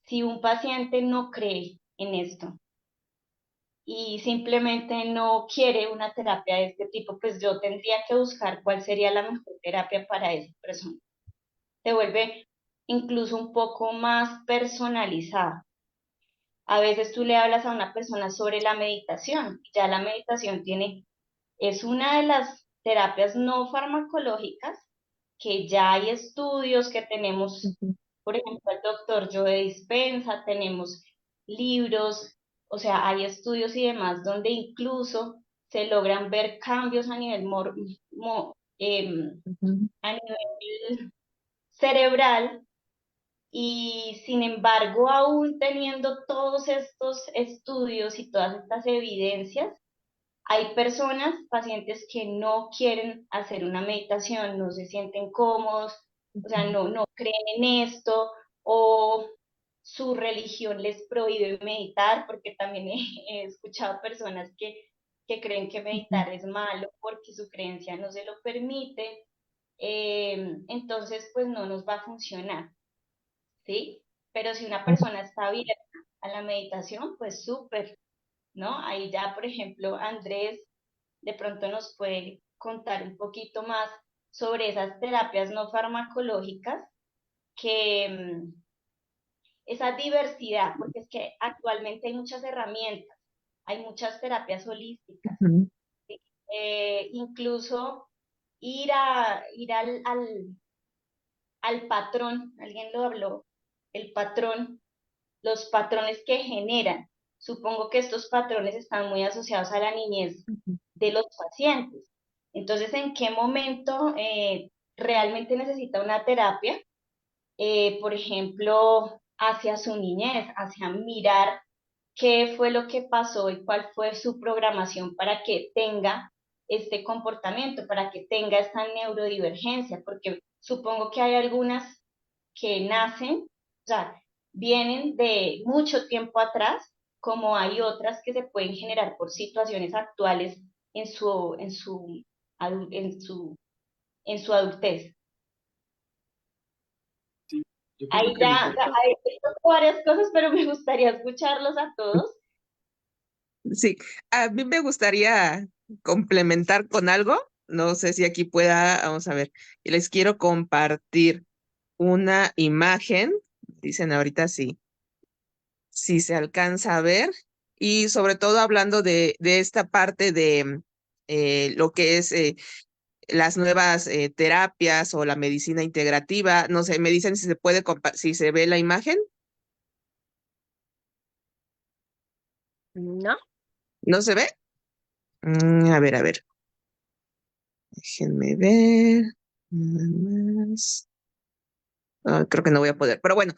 Si un paciente no cree en esto y simplemente no quiere una terapia de este tipo, pues yo tendría que buscar cuál sería la mejor terapia para esa persona. Se vuelve incluso un poco más personalizada. A veces tú le hablas a una persona sobre la meditación, ya la meditación es una de las terapias no farmacológicas que ya hay estudios que tenemos, Ujú, por ejemplo, el doctor Joe Dispenza, tenemos libros, o sea, hay estudios y demás donde incluso se logran ver cambios a nivel ujú, a nivel cerebral y sin embargo, aún teniendo todos estos estudios y todas estas evidencias, hay personas, pacientes que no quieren hacer una meditación, no se sienten cómodos, o sea, ujú, no creen en esto, o su religión les prohíbe meditar, porque también he escuchado personas que creen que ujú. meditar es malo porque su creencia no se lo permite. Entonces, pues no nos va a funcionar, ¿sí? Pero si una persona está abierta a la meditación, pues súper, ¿no? Ahí ya, por ejemplo, Andrés de pronto nos puede contar un poquito más sobre esas terapias no farmacológicas, que esa diversidad, porque es que actualmente hay muchas herramientas, hay muchas terapias holísticas, Ujú. ¿sí? Incluso ir al patrón, alguien lo habló, el patrón, los patrones que generan. Supongo que estos patrones están muy asociados a la niñez de los pacientes. Entonces, ¿en qué momento realmente necesita una terapia? Por ejemplo, hacia su niñez, hacia mirar qué fue lo que pasó y cuál fue su programación para que tenga este comportamiento, para que tenga esta neurodivergencia, porque supongo que hay algunas que nacen, o sea, vienen de mucho tiempo atrás, como hay otras que se pueden generar por situaciones actuales en en su, en su adultez. Sí, yo pienso Ahí que lo ya importante, hay varias cosas, pero me gustaría escucharlos a todos. Sí, a mí me gustaría complementar con algo. No sé si aquí pueda, vamos a ver, y les quiero compartir una imagen. Dicen ahorita sí, si se alcanza a ver, y sobre todo hablando de esta parte de lo que es las nuevas terapias o la medicina integrativa. No sé, me dicen si se puede, si se ve la imagen. ¿No? ¿No se ve? A ver, déjenme ver. Nada más. Creo que no voy a poder, pero bueno,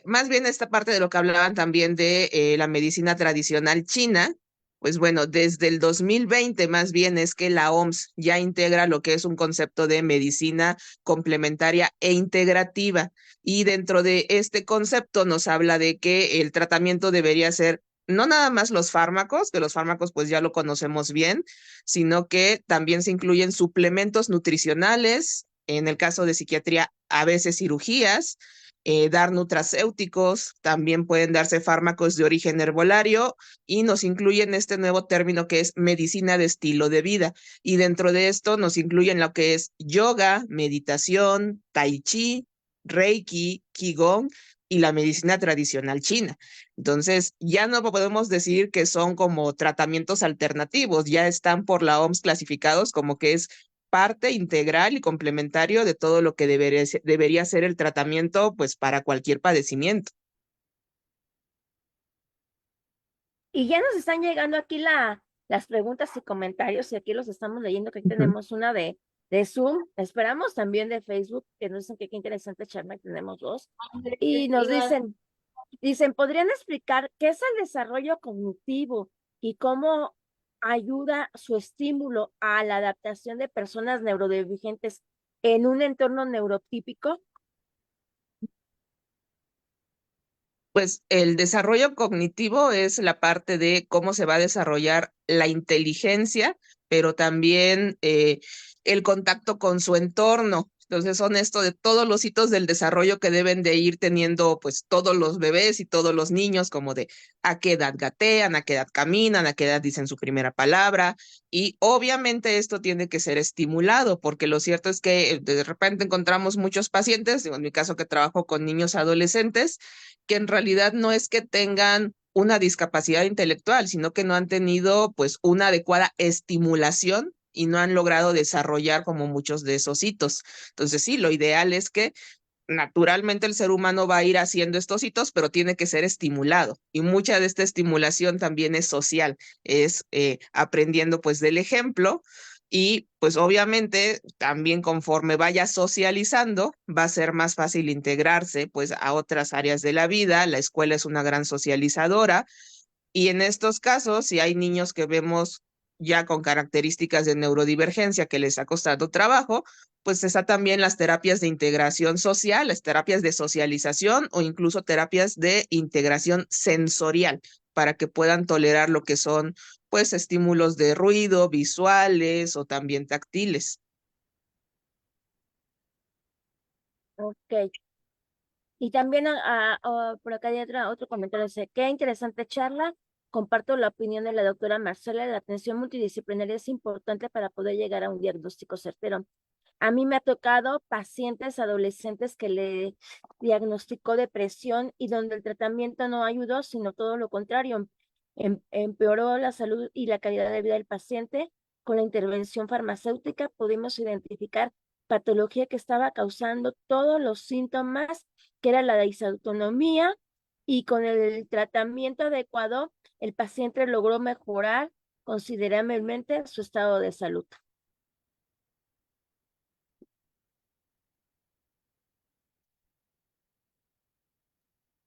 más bien esta parte de lo que hablaban también de la medicina tradicional china, pues bueno, desde el 2020 más bien es que la OMS ya integra lo que es un concepto de medicina complementaria e integrativa, y dentro de este concepto nos habla de que el tratamiento debería ser no nada más los fármacos, que los fármacos pues ya lo conocemos bien, sino que también se incluyen suplementos nutricionales, en el caso de psiquiatría, a veces cirugías, dar nutracéuticos, también pueden darse fármacos de origen herbolario, y nos incluyen este nuevo término que es medicina de estilo de vida. Y dentro de esto nos incluyen lo que es yoga, meditación, tai chi, reiki, qigong y la medicina tradicional china. Entonces, ya no podemos decir que son como tratamientos alternativos, ya están por la OMS clasificados como que es parte integral y complementario de todo lo que debería ser el tratamiento, pues para cualquier padecimiento. Y ya nos están llegando aquí las preguntas y comentarios, y aquí los estamos leyendo, que aquí Ujú. tenemos una de Zoom, esperamos también de Facebook, que nos dicen que qué interesante charla, tenemos dos, y nos dicen, ¿podrían explicar qué es el desarrollo cognitivo y cómo ayuda su estímulo a la adaptación de personas neurodivergentes en un entorno neurotípico? Pues el desarrollo cognitivo es la parte de cómo se va a desarrollar la inteligencia, pero también el contacto con su entorno. Entonces son esto de todos los hitos del desarrollo que deben de ir teniendo pues todos los bebés y todos los niños, como de a qué edad gatean, a qué edad caminan, a qué edad dicen su primera palabra. Y obviamente esto tiene que ser estimulado, porque lo cierto es que de repente encontramos muchos pacientes, digo, en mi caso que trabajo con niños adolescentes, que en realidad no es que tengan una discapacidad intelectual, sino que no han tenido pues una adecuada estimulación y no han logrado desarrollar como muchos de esos hitos. Entonces sí, lo ideal es que naturalmente el ser humano va a ir haciendo estos hitos, pero tiene que ser estimulado. Y mucha de esta estimulación también es social, es aprendiendo pues del ejemplo y pues obviamente también conforme vaya socializando va a ser más fácil integrarse pues a otras áreas de la vida. La escuela es una gran socializadora y en estos casos, si hay niños que vemos ya con características de neurodivergencia que les ha costado trabajo, pues está también las terapias de integración social, las terapias de socialización o incluso terapias de integración sensorial para que puedan tolerar lo que son pues estímulos de ruido, visuales o también táctiles. Ok. Y también por acá hay otro comentario, dice, qué interesante charla. Comparto la opinión de la doctora Marcela, la atención multidisciplinaria es importante para poder llegar a un diagnóstico certero. A mí me ha tocado pacientes adolescentes que le diagnosticó depresión y donde el tratamiento no ayudó, sino todo lo contrario, empeoró la salud y la calidad de vida del paciente. Con la intervención farmacéutica pudimos identificar patología que estaba causando todos los síntomas, que era la disautonomía, y con el tratamiento adecuado, el paciente logró mejorar considerablemente su estado de salud.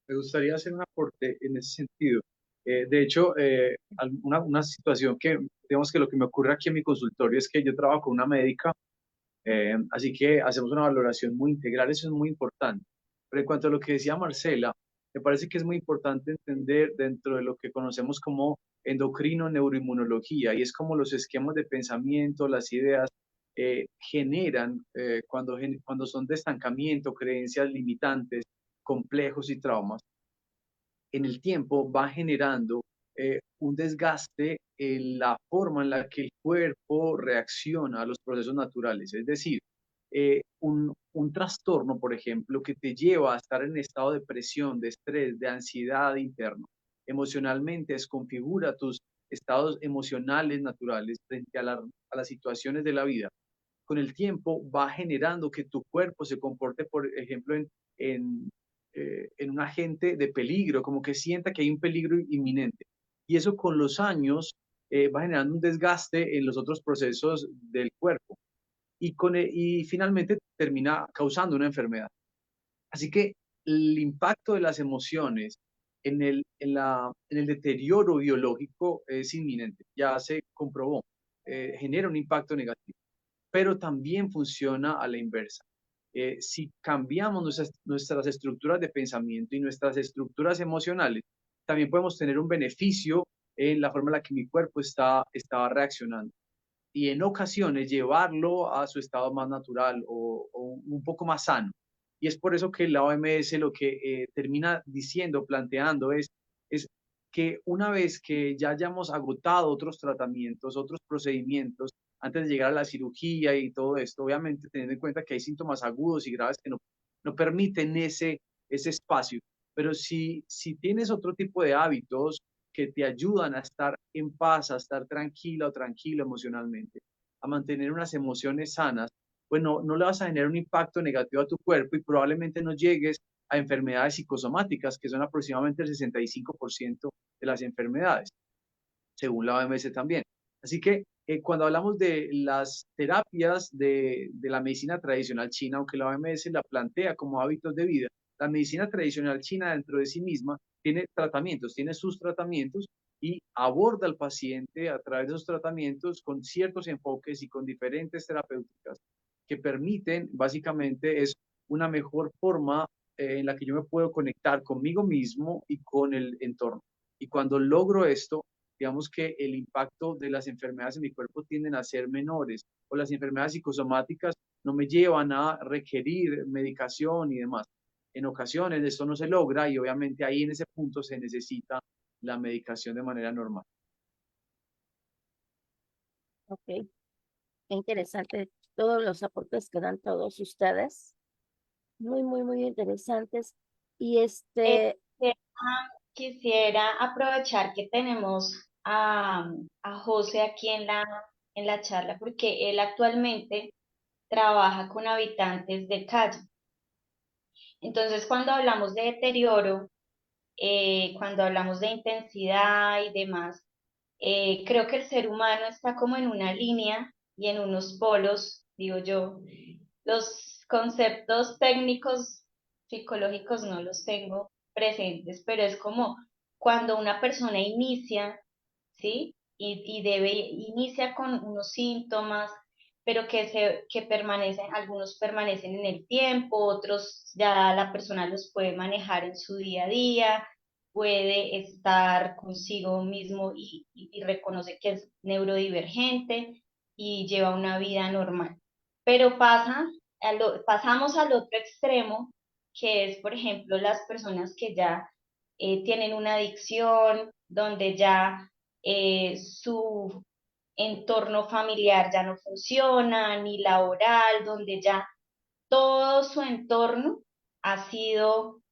Me gustaría hacer un aporte en ese sentido. De hecho, una situación que, digamos que lo que me ocurre aquí en mi consultorio es que yo trabajo con una médica, así que hacemos una valoración muy integral, eso es muy importante. Pero en cuanto a lo que decía Marcela, me parece que es muy importante entender dentro de lo que conocemos como endocrino neuroinmunología, y es como los esquemas de pensamiento, las ideas generan, cuando son de estancamiento, creencias limitantes, complejos y traumas, en el tiempo va generando un desgaste en la forma en la que el cuerpo reacciona a los procesos naturales. Es decir, un trastorno, por ejemplo, que te lleva a estar en estado de presión, de estrés, de ansiedad interno, emocionalmente desconfigura tus estados emocionales naturales frente a las situaciones de la vida. Con el tiempo va generando que tu cuerpo se comporte, por ejemplo, en, en un agente de peligro, como que sienta que hay un peligro inminente. Y eso con los años va generando un desgaste en los otros procesos del cuerpo y finalmente termina causando una enfermedad. Así que el impacto de las emociones en el deterioro biológico es inminente, ya se comprobó, genera un impacto negativo, pero también funciona a la inversa. Si cambiamos nuestras estructuras de pensamiento y nuestras estructuras emocionales, también podemos tener un beneficio en la forma en la que mi cuerpo está reaccionando y en ocasiones llevarlo a su estado más natural o un poco más sano. Y es por eso que la OMS lo que termina diciendo, planteando es que una vez que ya hayamos agotado otros tratamientos, otros procedimientos, antes de llegar a la cirugía y todo esto, obviamente teniendo en cuenta que hay síntomas agudos y graves que no permiten ese espacio. Pero si tienes otro tipo de hábitos que te ayudan a estar en paz, a estar tranquila o tranquilo emocionalmente, a mantener unas emociones sanas, pues no le vas a generar un impacto negativo a tu cuerpo y probablemente no llegues a enfermedades psicosomáticas, que son aproximadamente el 65% de las enfermedades, según la OMS también. Así que cuando hablamos de las terapias de la medicina tradicional china, aunque la OMS la plantea como hábitos de vida, la medicina tradicional china dentro de sí misma tiene tratamientos, tiene sus tratamientos y aborda al paciente a través de esos tratamientos con ciertos enfoques y con diferentes terapéuticas que permiten, básicamente, es una mejor forma en la que yo me puedo conectar conmigo mismo y con el entorno. Y cuando logro esto, digamos que el impacto de las enfermedades en mi cuerpo tienden a ser menores, o las enfermedades psicosomáticas no me llevan a requerir medicación y demás. En ocasiones esto no se logra y obviamente ahí en ese punto se necesita la medicación de manera normal. Ok, qué interesante todos los aportes que dan todos ustedes. Muy, muy, muy interesantes. Y Este, Quisiera aprovechar que tenemos a José aquí en la charla porque él actualmente trabaja con habitantes de calle. Entonces, cuando hablamos de deterioro, cuando hablamos de intensidad y demás, creo que el ser humano está como en una línea y en unos polos, digo yo. Los conceptos técnicos psicológicos no los tengo presentes, pero es como cuando una persona inicia, ¿sí? Inicia con unos síntomas, pero que permanecen, algunos permanecen en el tiempo, otros ya la persona los puede manejar en su día a día, puede estar consigo mismo y reconoce que es neurodivergente y lleva una vida normal. Pero pasamos al otro extremo, que es, por ejemplo, las personas que ya tienen una adicción, donde ya su entorno familiar ya no funciona, ni laboral, donde ya todo su entorno ha sido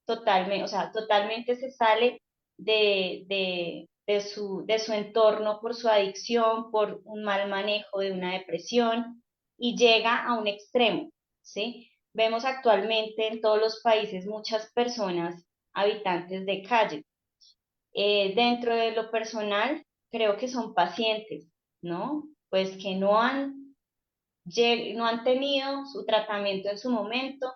totalmente, o sea, totalmente se sale de su entorno por su adicción, por un mal manejo de una depresión y llega a un extremo, ¿sí? Vemos actualmente en todos los países muchas personas habitantes de calle. Dentro de lo personal, creo que son pacientes, ¿no? Pues que no han tenido su tratamiento en su momento,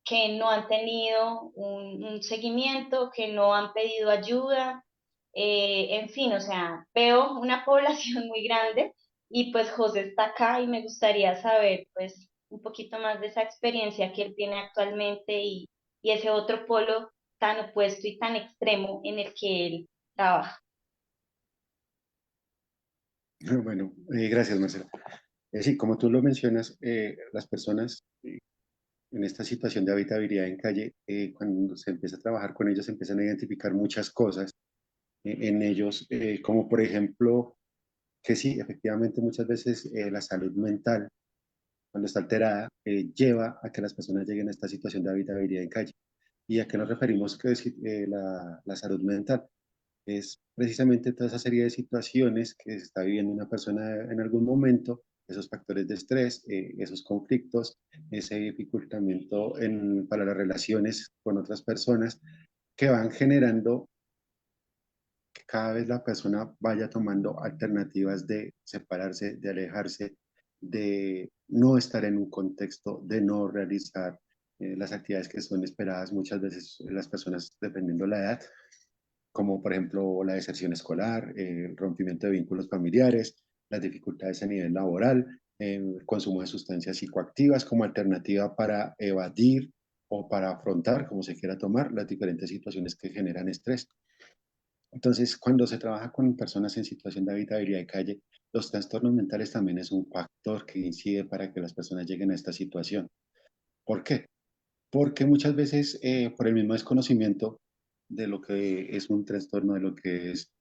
que no han tenido un seguimiento, que no han pedido ayuda, en fin, o sea, veo una población muy grande y pues José está acá y me gustaría saber pues un poquito más de esa experiencia que él tiene actualmente y ese otro polo tan opuesto y tan extremo en el que él trabaja. Bueno, gracias, Marcela. Sí, como tú lo mencionas, las personas en esta situación de habitabilidad en calle, cuando se empieza a trabajar con ellos, se empiezan a identificar muchas cosas en ellos, como por ejemplo, que sí, efectivamente muchas veces la salud mental, cuando está alterada, lleva a que las personas lleguen a esta situación de habitabilidad en calle. ¿Y a qué nos referimos que es la salud mental? Es precisamente toda esa serie de situaciones que se está viviendo una persona en algún momento, esos factores de estrés, esos conflictos, ese dificultamiento para las relaciones con otras personas que van generando que cada vez la persona vaya tomando alternativas de separarse, de alejarse, de no estar en un contexto, de no realizar las actividades que son esperadas muchas veces las personas dependiendo de la edad, como por ejemplo la deserción escolar, el rompimiento de vínculos familiares, las dificultades a nivel laboral, el consumo de sustancias psicoactivas como alternativa para evadir o para afrontar, como se quiera tomar, las diferentes situaciones que generan estrés. Entonces, cuando se trabaja con personas en situación de habitabilidad de calle, los trastornos mentales también es un factor que incide para que las personas lleguen a esta situación. ¿Por qué? Porque muchas veces, por el mismo desconocimiento de lo que es un trastorno, de lo que es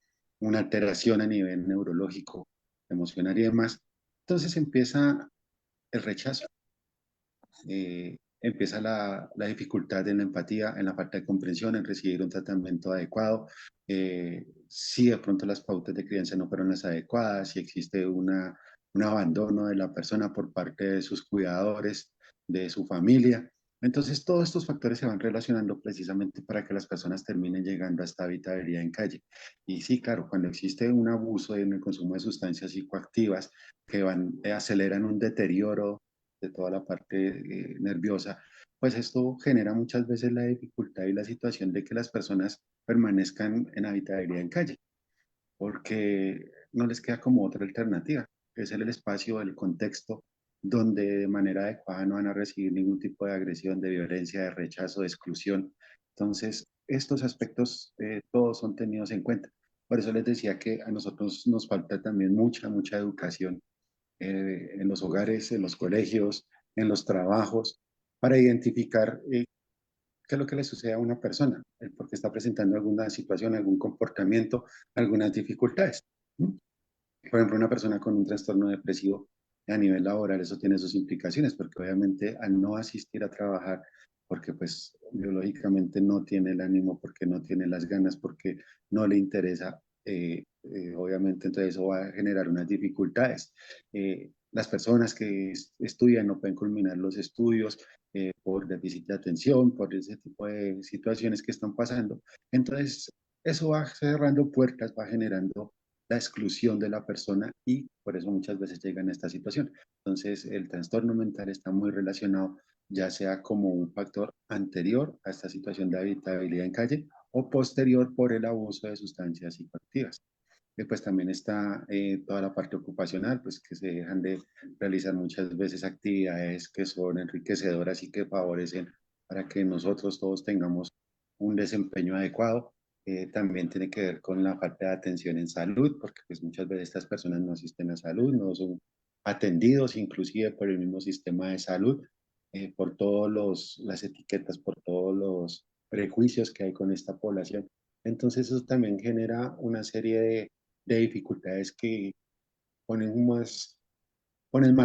una alteración a nivel neurológico, emocional y demás, entonces empieza el rechazo, empieza la dificultad en la empatía, en la falta de comprensión, en recibir un tratamiento adecuado, si de pronto las pautas de crianza no fueron las adecuadas, si existe un abandono de la persona por parte de sus cuidadores, de su familia. Entonces, todos estos factores se van relacionando precisamente para que las personas terminen llegando a esta habitabilidad en calle. Y sí, claro, cuando existe un abuso en el consumo de sustancias psicoactivas que aceleran un deterioro de toda la parte nerviosa, pues esto genera muchas veces la dificultad y la situación de que las personas permanezcan en habitabilidad en calle, porque no les queda como otra alternativa, que es el espacio, el contexto donde de manera adecuada no van a recibir ningún tipo de agresión, de violencia, de rechazo, de exclusión. Entonces, estos aspectos todos son tenidos en cuenta. Por eso les decía que a nosotros nos falta también mucha educación en los hogares, en los colegios, en los trabajos, para identificar qué es lo que le sucede a una persona, porque está presentando alguna situación, algún comportamiento, algunas dificultades. ¿Mm? Por ejemplo, una persona con un trastorno depresivo a nivel laboral, eso tiene sus implicaciones, porque obviamente al no asistir a trabajar, porque pues biológicamente no tiene el ánimo, porque no tiene las ganas, porque no le interesa, obviamente entonces eso va a generar unas dificultades. Las personas que estudian no pueden culminar los estudios por déficit de atención, por ese tipo de situaciones que están pasando. Entonces, eso va cerrando puertas, va generando la exclusión de la persona y por eso muchas veces llegan a esta situación. Entonces, el trastorno mental está muy relacionado, ya sea como un factor anterior a esta situación de habitabilidad en calle o posterior por el abuso de sustancias psicoactivas. Pues también está toda la parte ocupacional, pues que se dejan de realizar muchas veces actividades que son enriquecedoras y que favorecen para que nosotros todos tengamos un desempeño adecuado. También tiene que ver con la falta de atención en salud, porque pues muchas veces estas personas no asisten a salud, no son atendidos inclusive por el mismo sistema de salud, por todas las etiquetas, por todos los prejuicios que hay con esta población. Entonces eso también genera una serie de dificultades que ponen más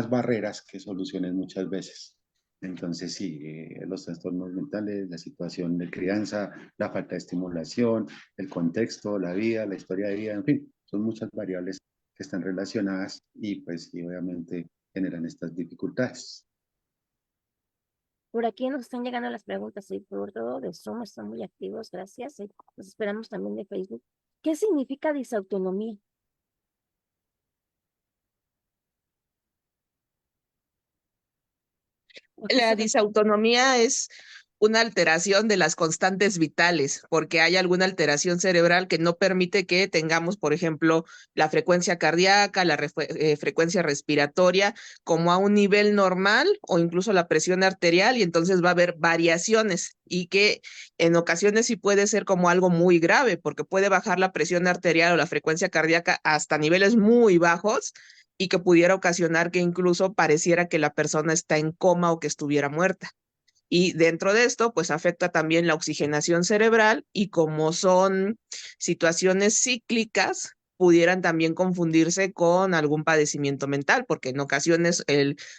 barreras que soluciones muchas veces. Entonces, sí, los trastornos mentales, la situación de crianza, la falta de estimulación, el contexto, la vida, la historia de vida, en fin, son muchas variables que están relacionadas y pues sí, obviamente generan estas dificultades. Por aquí nos están llegando las preguntas y por todo de Zoom están muy activos, gracias. Y los esperamos también de Facebook. ¿Qué significa disautonomía? ¿O a qué La se refiere? disautonomía es una alteración de las constantes vitales, porque hay alguna alteración cerebral que no permite que tengamos, por ejemplo, la frecuencia cardíaca, la frecuencia respiratoria, como a un nivel normal o incluso la presión arterial, y entonces va a haber variaciones y que en ocasiones sí puede ser como algo muy grave, porque puede bajar la presión arterial o la frecuencia cardíaca hasta niveles muy bajos y que pudiera ocasionar que incluso pareciera que la persona está en coma o que estuviera muerta. Y dentro de esto, pues afecta también la oxigenación cerebral y como son situaciones cíclicas, pudieran también confundirse con algún padecimiento mental, porque en ocasiones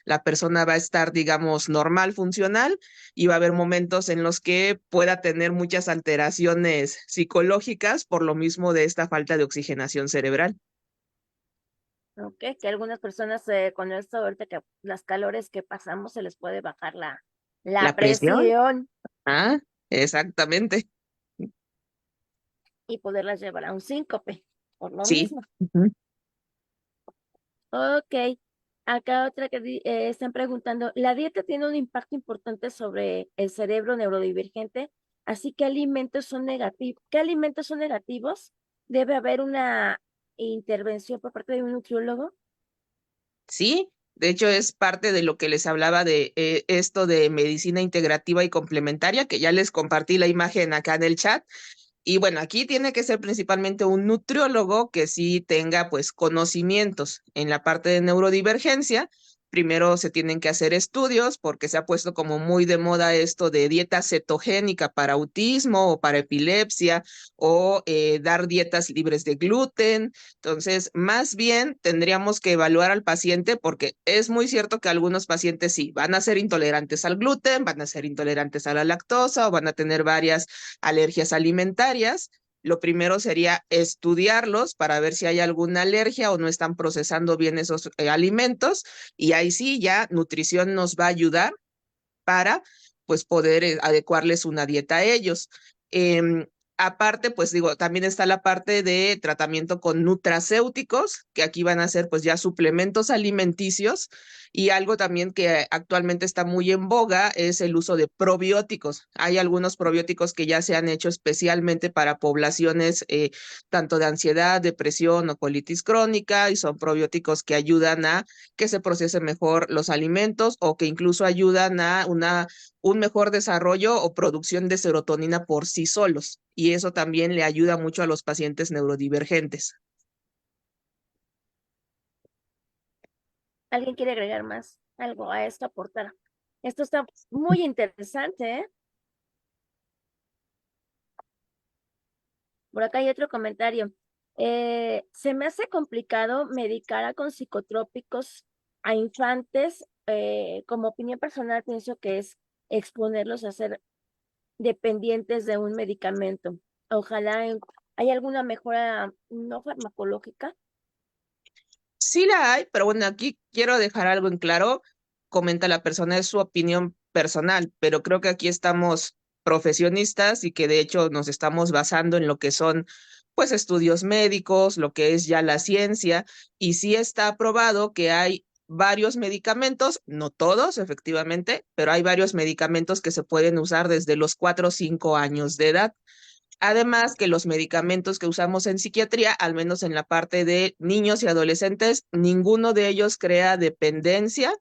la persona va a estar, digamos, normal, funcional, y va a haber momentos en los que pueda tener muchas alteraciones psicológicas por lo mismo de esta falta de oxigenación cerebral. Ok, que algunas personas con esto ahorita que las calores que pasamos se les puede bajar la ¿La presión? presión Ah, exactamente. y poderlas llevar a un síncope por lo Sí. mismo. Ujú. Ok, acá otra que están preguntando, la dieta tiene un impacto importante sobre el cerebro neurodivergente, así que ¿qué alimentos son negativos? ¿Debe haber una intervención por parte de un nutriólogo? Sí, de hecho es parte de lo que les hablaba de esto de medicina integrativa y complementaria, que ya les compartí la imagen acá en el chat. Y bueno, aquí tiene que ser principalmente un nutriólogo que sí tenga pues conocimientos en la parte de neurodivergencia. Primero se tienen que hacer estudios porque se ha puesto como muy de moda esto de dieta cetogénica para autismo o para epilepsia o dar dietas libres de gluten. Entonces, más bien tendríamos que evaluar al paciente porque es muy cierto que algunos pacientes sí van a ser intolerantes al gluten, van a ser intolerantes a la lactosa o van a tener varias alergias alimentarias. Lo primero sería estudiarlos para ver si hay alguna alergia o no están procesando bien esos alimentos y ahí sí ya nutrición nos va a ayudar para pues poder adecuarles una dieta a ellos. Aparte, pues digo, también está la parte de tratamiento con nutracéuticos, que aquí van a ser pues ya suplementos alimenticios y algo también que actualmente está muy en boga es el uso de probióticos. Hay algunos probióticos que ya se han hecho especialmente para poblaciones tanto de ansiedad, depresión o colitis crónica y son probióticos que ayudan a que se procesen mejor los alimentos o que incluso ayudan a un mejor desarrollo o producción de serotonina por sí solos. Y eso también le ayuda mucho a los pacientes neurodivergentes. ¿Alguien quiere agregar más algo a esto, aportar? Esto está muy interesante, ¿eh? Por acá hay otro comentario. Se me hace complicado medicar con psicotrópicos a infantes. Como opinión personal, pienso que es exponerlos a hacer dependientes de un medicamento. Ojalá haya alguna mejora no farmacológica. Sí la hay, pero bueno, aquí quiero dejar algo en claro. Comenta la persona, es su opinión personal, pero creo que aquí estamos profesionistas y que de hecho nos estamos basando en lo que son pues estudios médicos, lo que es ya la ciencia, y sí está probado que hay varios medicamentos, no todos efectivamente, pero hay varios medicamentos que se pueden usar desde los 4 o 5 años de edad. Además que los medicamentos que usamos en psiquiatría, al menos en la parte de niños y adolescentes, ninguno de ellos crea dependencia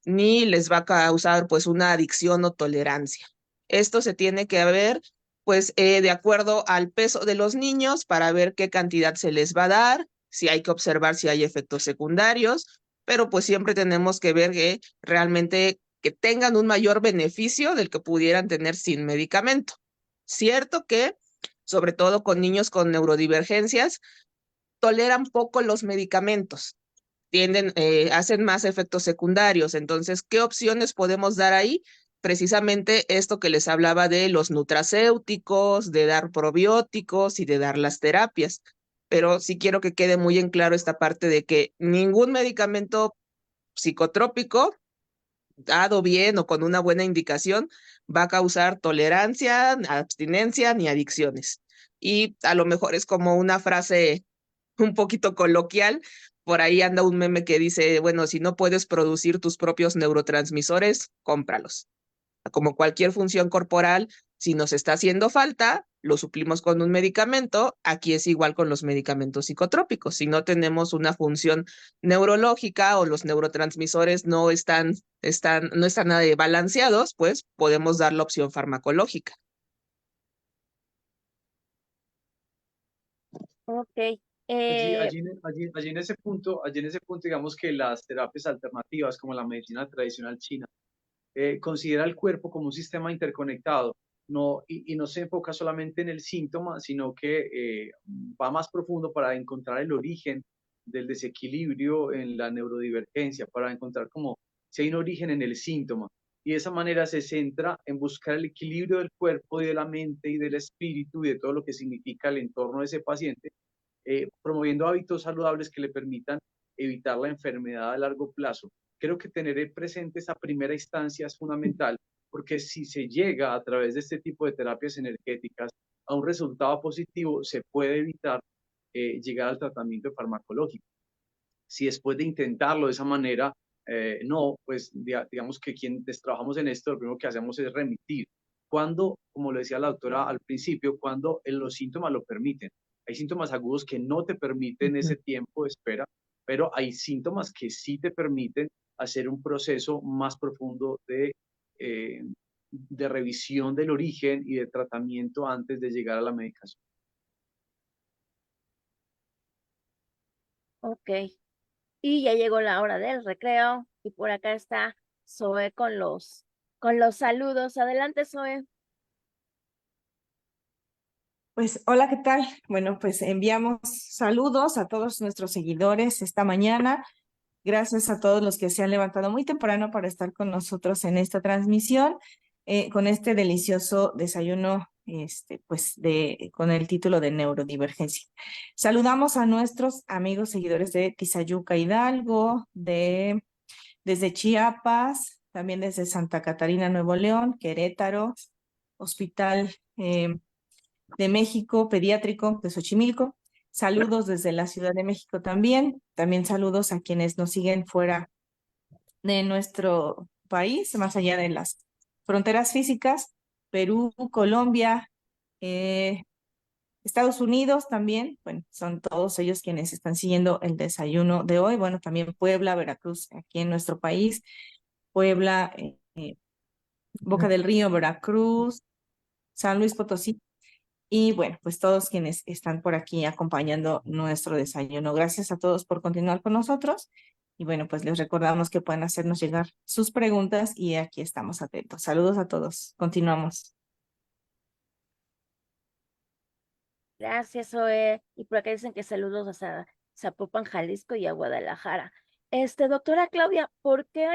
ni les va a causar pues una adicción o tolerancia. Esto se tiene que ver pues de acuerdo al peso de los niños para ver qué cantidad se les va a dar, si hay que observar si hay efectos secundarios, pero pues siempre tenemos que ver que realmente que tengan un mayor beneficio del que pudieran tener sin medicamento. Cierto que sobre todo con niños con neurodivergencias, toleran poco los medicamentos, hacen más efectos secundarios. Entonces, ¿qué opciones podemos dar ahí? Precisamente esto que les hablaba de los nutracéuticos, de dar probióticos y de dar las terapias. Pero sí quiero que quede muy en claro esta parte de que ningún medicamento psicotrópico dado bien o con una buena indicación, va a causar tolerancia, abstinencia ni adicciones. Y a lo mejor es como una frase un poquito coloquial. Por ahí anda un meme que dice, bueno, si no puedes producir tus propios neurotransmisores, cómpralos. Como cualquier función corporal, si nos está haciendo falta, lo suplimos con un medicamento. Aquí es igual con los medicamentos psicotrópicos. Si no tenemos una función neurológica o los neurotransmisores no están balanceados, pues podemos dar la opción farmacológica. Ok. Allí en ese punto, digamos que las terapias alternativas como la medicina tradicional china considera el cuerpo como un sistema interconectado, y no se enfoca solamente en el síntoma, sino que va más profundo para encontrar el origen del desequilibrio en la neurodivergencia, para encontrar como si hay un origen en el síntoma. Y de esa manera se centra en buscar el equilibrio del cuerpo y de la mente y del espíritu y de todo lo que significa el entorno de ese paciente, promoviendo hábitos saludables que le permitan evitar la enfermedad a largo plazo. Creo que tener presente esa primera instancia es fundamental, porque si se llega a través de este tipo de terapias energéticas a un resultado positivo, se puede evitar llegar al tratamiento farmacológico. Si después de intentarlo de esa manera, no, pues digamos que quienes trabajamos en esto, lo primero que hacemos es remitir. Cuando, como lo decía la doctora al principio, cuando los síntomas lo permiten. Hay síntomas agudos que no te permiten ese tiempo de espera, pero hay síntomas que sí te permiten hacer un proceso más profundo de revisión del origen y de tratamiento antes de llegar a la medicación. Ok. Y ya llegó la hora del recreo y por acá está Zoe con los saludos. Adelante, Zoe. Pues hola, ¿qué tal? Bueno, pues enviamos saludos a todos nuestros seguidores esta mañana. Gracias a todos los que se han levantado muy temprano para estar con nosotros en esta transmisión, con este delicioso desayuno, con el título de neurodivergencia. Saludamos a nuestros amigos seguidores de Tizayuca Hidalgo, desde Chiapas, también desde Santa Catarina, Nuevo León, Querétaro, Hospital de México, Pediátrico de Xochimilco. Saludos desde la Ciudad de México también. También saludos a quienes nos siguen fuera de nuestro país, más allá de las fronteras físicas, Perú, Colombia, Estados Unidos también. Bueno, son todos ellos quienes están siguiendo el desayuno de hoy. Bueno, también Puebla, Veracruz, aquí en nuestro país, Puebla, Boca del Río, Veracruz, San Luis Potosí. Y bueno, pues todos quienes están por aquí acompañando nuestro desayuno. Gracias a todos por continuar con nosotros. Y bueno, pues les recordamos que pueden hacernos llegar sus preguntas y aquí estamos atentos. Saludos a todos. Continuamos. Gracias, Zoe. Y por acá dicen que saludos a Zapopan, Jalisco y a Guadalajara. Doctora Claudia, por qué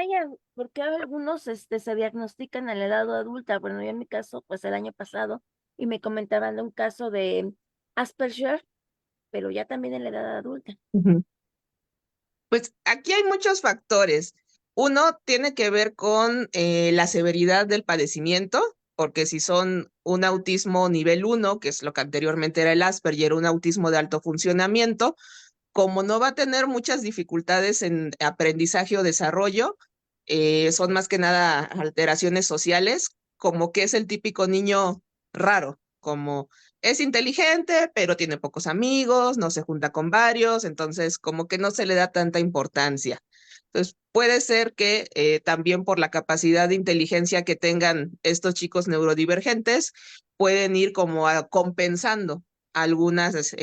algunos se diagnostican a la edad adulta? Bueno, yo en mi caso, pues el año pasado, y me comentaban de un caso de Asperger, pero ya también en la edad adulta. Ujú. Pues aquí hay muchos factores. Uno tiene que ver con la severidad del padecimiento, porque si son un autismo nivel 1, que es lo que anteriormente era el Asperger, un autismo de alto funcionamiento, como no va a tener muchas dificultades en aprendizaje o desarrollo, son más que nada alteraciones sociales, como que es el típico niño raro, como es inteligente, pero tiene pocos amigos, no se junta con varios, entonces como que no se le da tanta importancia. Entonces puede ser que también por la capacidad de inteligencia que tengan estos chicos neurodivergentes, pueden ir como compensando algunas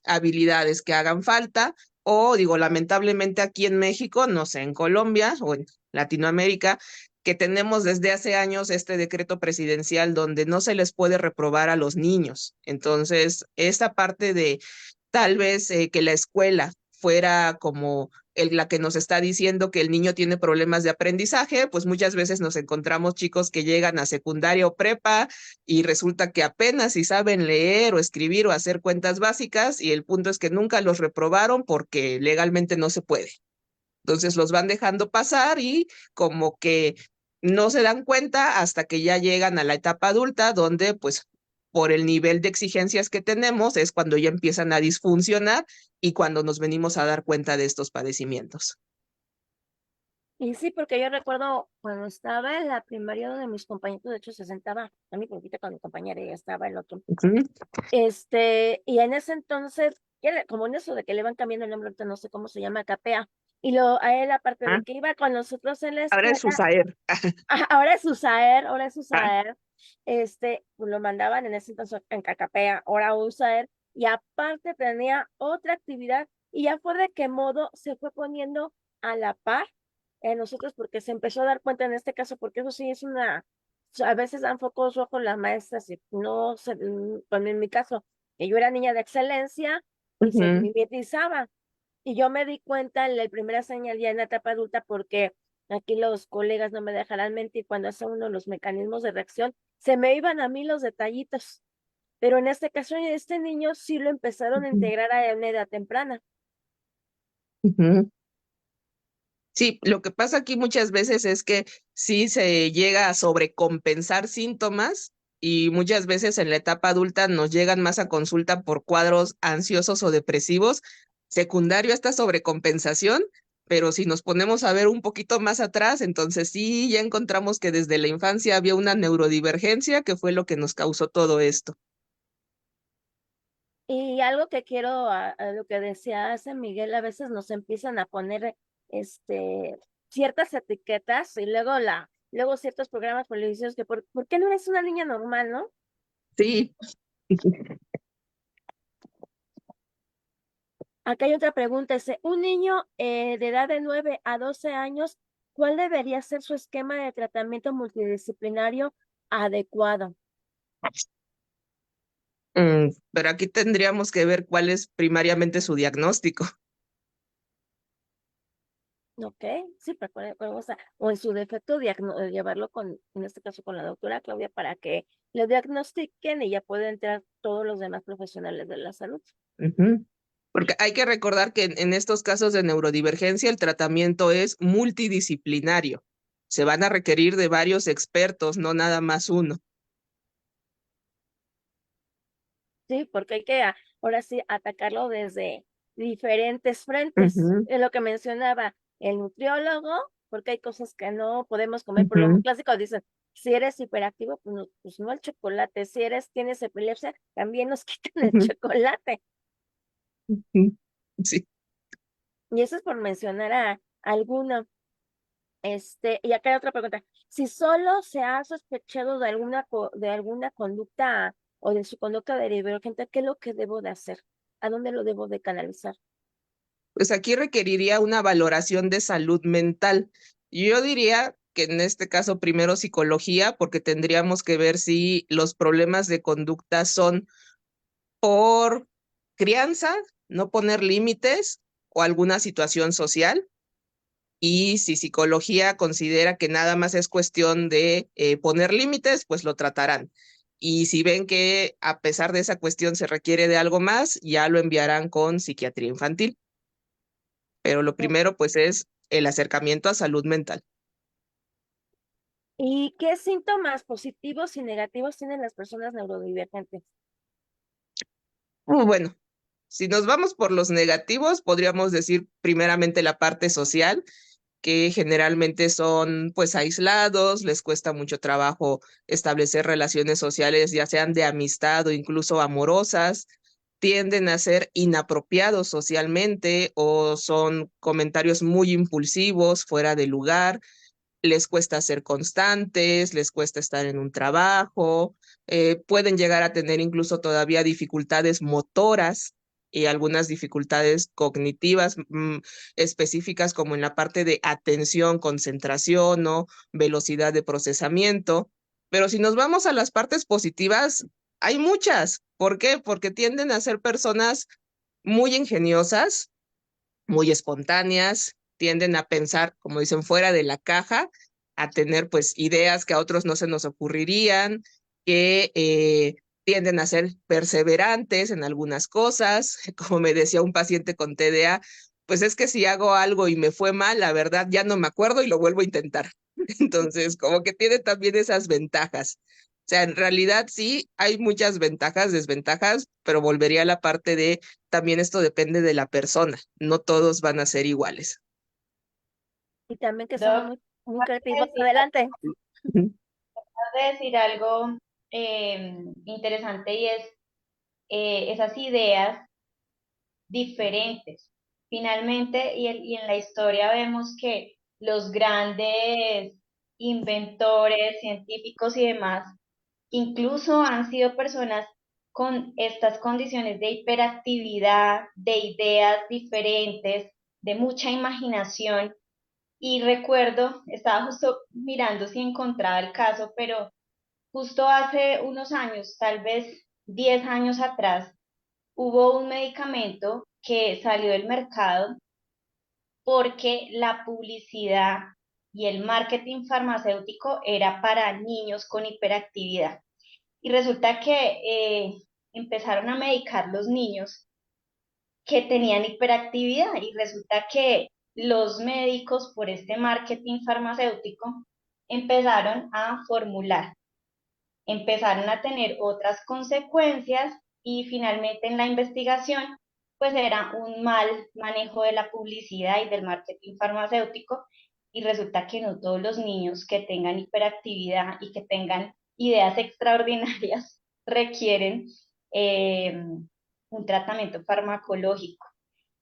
habilidades que hagan falta, o digo, lamentablemente aquí en México, no sé, en Colombia o en Latinoamérica, que tenemos desde hace años este decreto presidencial donde no se les puede reprobar a los niños. Entonces, esta parte de tal vez que la escuela fuera como la que nos está diciendo que el niño tiene problemas de aprendizaje, pues muchas veces nos encontramos chicos que llegan a secundaria o prepa y resulta que apenas si saben leer o escribir o hacer cuentas básicas, y el punto es que nunca los reprobaron porque legalmente no se puede. Entonces los van dejando pasar y como que no se dan cuenta hasta que ya llegan a la etapa adulta, donde pues por el nivel de exigencias que tenemos es cuando ya empiezan a disfuncionar y cuando nos venimos a dar cuenta de estos padecimientos. Y sí, porque yo recuerdo cuando estaba en la primaria, uno de mis compañeros, de hecho, se sentaba a mi poquito con mi compañera, y estaba el otro. Ujú. Y en ese entonces, como en eso de que le van cambiando el nombre, ahorita no sé cómo se llama, Capea. Y a él, aparte Ah, de que iba con nosotros en la ahora escuela, es USAER. ahora es USAER, ahora es Ah, USAER, pues lo mandaban en ese entonces en Cacapea, ahora USAER, y aparte tenía otra actividad, y ya fue de qué modo se fue poniendo a la par en nosotros, porque se empezó a dar cuenta en este caso, porque eso sí es a veces dan focos rojos las maestras, y no se, bueno, en mi caso, que yo era niña de excelencia, y se ujú. mimetizaba, y yo me di cuenta en la primera señal ya en la etapa adulta, porque aquí los colegas no me dejarán mentir, cuando hace uno los mecanismos de reacción, se me iban a mí los detallitos. Pero en este caso, este niño sí lo empezaron a Ujú. integrar a una edad temprana. Ujú. Sí, lo que pasa aquí muchas veces es que sí se llega a sobrecompensar síntomas, y muchas veces en la etapa adulta nos llegan más a consulta por cuadros ansiosos o depresivos, secundario a esta sobrecompensación, pero si nos ponemos a ver un poquito más atrás, entonces sí, ya encontramos que desde la infancia había una neurodivergencia que fue lo que nos causó todo esto. Y algo que quiero, a lo que decía hace Miguel, a veces nos empiezan a poner este, ciertas etiquetas, y luego ciertos programas televisivos que ¿por qué no eres una niña normal, no? Sí. Acá hay otra pregunta, dice, un niño de edad de 9 a 12 años, ¿cuál debería ser su esquema de tratamiento multidisciplinario adecuado? Pero aquí tendríamos que ver cuál es primariamente su diagnóstico. Ok, sí, o en su defecto, llevarlo en este caso con la doctora Claudia, para que lo diagnostiquen y ya pueden entrar todos los demás profesionales de la salud. Ujú. Porque hay que recordar que en estos casos de neurodivergencia el tratamiento es multidisciplinario. Se van a requerir de varios expertos, no nada más uno. Sí, porque hay que ahora sí atacarlo desde diferentes frentes. Ujú, Es lo que mencionaba el nutriólogo, porque hay cosas que no podemos comer, por lo ujú, clásico dicen, si eres hiperactivo, pues no el chocolate, si tienes epilepsia, también nos quitan el ujú, chocolate. ujú. Sí. Y eso es por mencionar a alguno. Y acá hay otra pregunta. Si solo se ha sospechado de alguna conducta o de su conducta de divergente, ¿qué es lo que debo de hacer? ¿A dónde lo debo de canalizar? Pues aquí requeriría una valoración de salud mental. Yo diría que en este caso primero psicología, porque tendríamos que ver si los problemas de conducta son por crianza, no poner límites o alguna situación social. Y si psicología considera que nada más es cuestión de poner límites, pues lo tratarán. Y si ven que a pesar de esa cuestión se requiere de algo más, ya lo enviarán con psiquiatría infantil. Pero lo primero, pues, es el acercamiento a salud mental. ¿Y qué síntomas positivos y negativos tienen las personas neurodivergentes? Bueno, si nos vamos por los negativos, podríamos decir primeramente la parte social, que generalmente son pues aislados, les cuesta mucho trabajo establecer relaciones sociales, ya sean de amistad o incluso amorosas, tienden a ser inapropiados socialmente o son comentarios muy impulsivos, fuera de lugar, les cuesta ser constantes, les cuesta estar en un trabajo, pueden llegar a tener incluso todavía dificultades motoras y algunas dificultades cognitivas específicas como en la parte de atención, concentración o velocidad de procesamiento. Pero si nos vamos a las partes positivas, hay muchas. ¿Por qué? Porque tienden a ser personas muy ingeniosas, muy espontáneas, tienden a pensar, como dicen, fuera de la caja, a tener pues ideas que a otros no se nos ocurrirían, que tienden a ser perseverantes en algunas cosas, como me decía un paciente con TDA, pues es que si hago algo y me fue mal, la verdad ya no me acuerdo y lo vuelvo a intentar. Entonces, como que tiene también esas ventajas. O sea, en realidad sí hay muchas ventajas, desventajas, pero volvería a la parte de también esto depende de la persona, no todos van a ser iguales. Y también que somos Doc, muy creativos. decir, Adelante. de decir algo interesante y es esas ideas diferentes. Finalmente, y en la historia vemos que los grandes inventores, científicos y demás, incluso han sido personas con estas condiciones de hiperactividad, de ideas diferentes, de mucha imaginación. Y recuerdo, estaba justo mirando si encontraba el caso, pero justo hace unos años, tal vez 10 años atrás, hubo un medicamento que salió del mercado porque la publicidad y el marketing farmacéutico era para niños con hiperactividad. Y resulta que empezaron a medicar los niños que tenían hiperactividad y resulta que los médicos por este marketing farmacéutico empezaron a formular, empezaron a tener otras consecuencias y finalmente en la investigación pues era un mal manejo de la publicidad y del marketing farmacéutico y resulta que no todos los niños que tengan hiperactividad y que tengan ideas extraordinarias requieren un tratamiento farmacológico.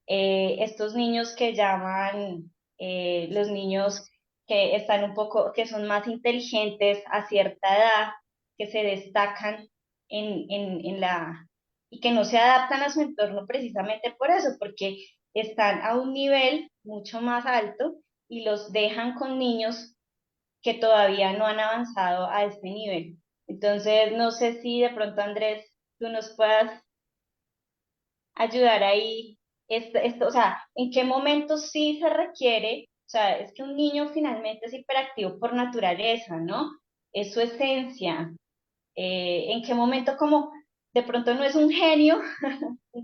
Estos niños que llaman los niños que están un poco, que son más inteligentes a cierta edad, que se destacan en la, y que no se adaptan a su entorno precisamente por eso, porque están a un nivel mucho más alto y los dejan con niños que todavía no han avanzado a este nivel. Entonces, no sé si de pronto, Andrés, tú nos puedas ayudar ahí, o sea, en qué momentos sí se requiere, o sea, es que un niño finalmente es hiperactivo por naturaleza, ¿no? Es su esencia. En qué momento como de pronto no es un genio, un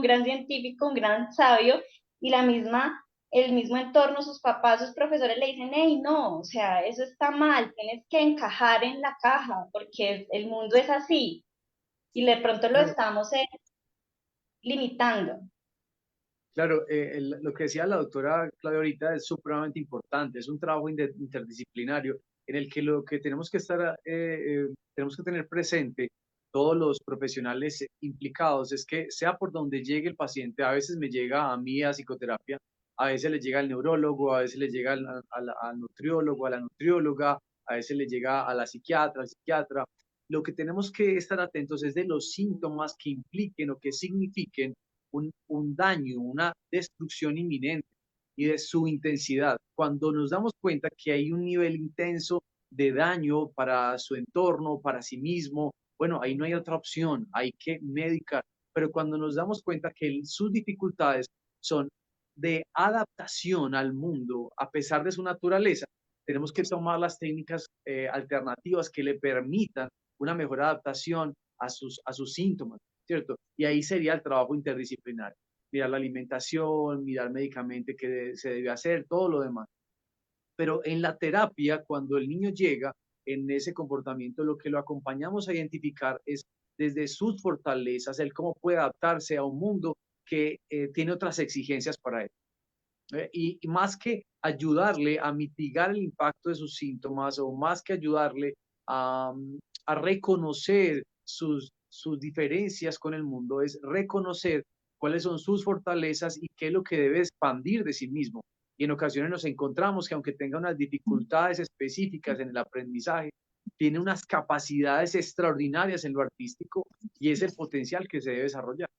gran científico, un gran sabio, y el mismo entorno, sus papás, sus profesores le dicen, hey, no, o sea, eso está mal, tienes que encajar en la caja, porque el mundo es así, y de pronto lo Claro, estamos limitando. claro, lo que decía la doctora Claudia ahorita es supremamente importante, es un trabajo interdisciplinario en el que lo que tenemos que tenemos que tener presente todos los profesionales implicados es que sea por donde llegue el paciente, a veces me llega a mí a psicoterapia, a veces le llega al neurólogo, a veces le llega al nutriólogo, a la nutrióloga, a veces le llega a la psiquiatra, al psiquiatra. Lo que tenemos que estar atentos es de los síntomas que impliquen o que signifiquen un daño, una destrucción inminente y de su intensidad. Cuando nos damos cuenta que hay un nivel intenso de daño para su entorno, para sí mismo, bueno, ahí no hay otra opción, hay que medicar. Pero cuando nos damos cuenta que sus dificultades son de adaptación al mundo, a pesar de su naturaleza, tenemos que tomar las técnicas alternativas que le permitan una mejor adaptación a sus síntomas, ¿cierto? Y ahí sería el trabajo interdisciplinario. Mirar la alimentación, mirar médicamente qué se debe hacer, todo lo demás. Pero en la terapia, cuando el niño llega en ese comportamiento, lo que lo acompañamos a identificar es desde sus fortalezas, el cómo puede adaptarse a un mundo que tiene otras exigencias para él. Y más que ayudarle a mitigar el impacto de sus síntomas o más que ayudarle a reconocer sus diferencias con el mundo, es reconocer cuáles son sus fortalezas y qué es lo que debe expandir de sí mismo. Y en ocasiones nos encontramos que aunque tenga unas dificultades específicas en el aprendizaje, tiene unas capacidades extraordinarias en lo artístico y es el potencial que se debe desarrollar.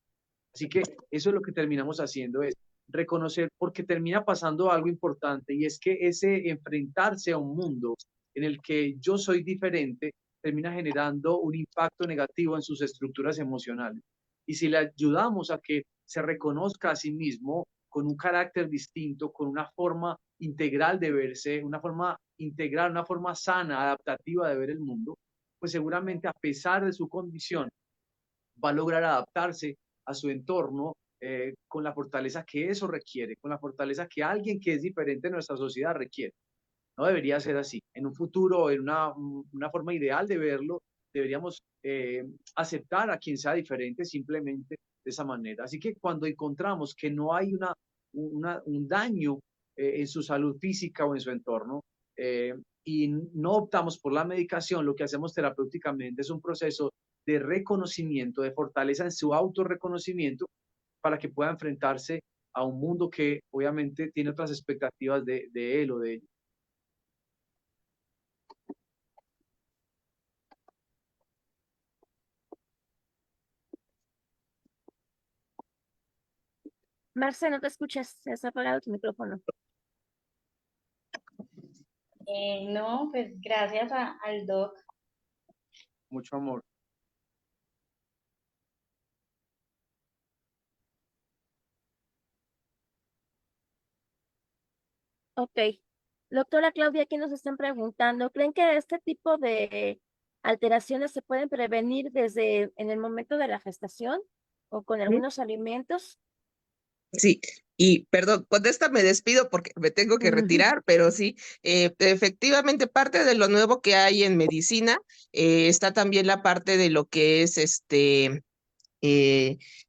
Así que eso es lo que terminamos haciendo, es reconocer, porque termina pasando algo importante y es que ese enfrentarse a un mundo en el que yo soy diferente termina generando un impacto negativo en sus estructuras emocionales. Y si le ayudamos a que se reconozca a sí mismo con un carácter distinto, con una forma integral de verse, una forma integral, una forma sana, adaptativa de ver el mundo, pues seguramente a pesar de su condición va a lograr adaptarse a su entorno con la fortaleza que eso requiere, con la fortaleza que alguien que es diferente en nuestra sociedad requiere. No debería ser así. En un futuro, en una forma ideal de verlo, deberíamos aceptar a quien sea diferente simplemente de esa manera. Así que cuando encontramos que no hay un daño en su salud física o en su entorno, y no optamos por la medicación, lo que hacemos terapéuticamente es un proceso de reconocimiento, de fortaleza en su autorreconocimiento para que pueda enfrentarse a un mundo que obviamente tiene otras expectativas de él o de ella. Marce, no te escuchas, se has apagado tu micrófono. No, pues gracias al doc. Mucho amor. Ok. Doctora Claudia, aquí nos están preguntando, ¿creen que este tipo de alteraciones se pueden prevenir desde en el momento de la gestación o con algunos alimentos? Sí, y perdón, con esta me despido porque me tengo que retirar, pero sí, efectivamente parte de lo nuevo que hay en medicina está también la parte de lo que es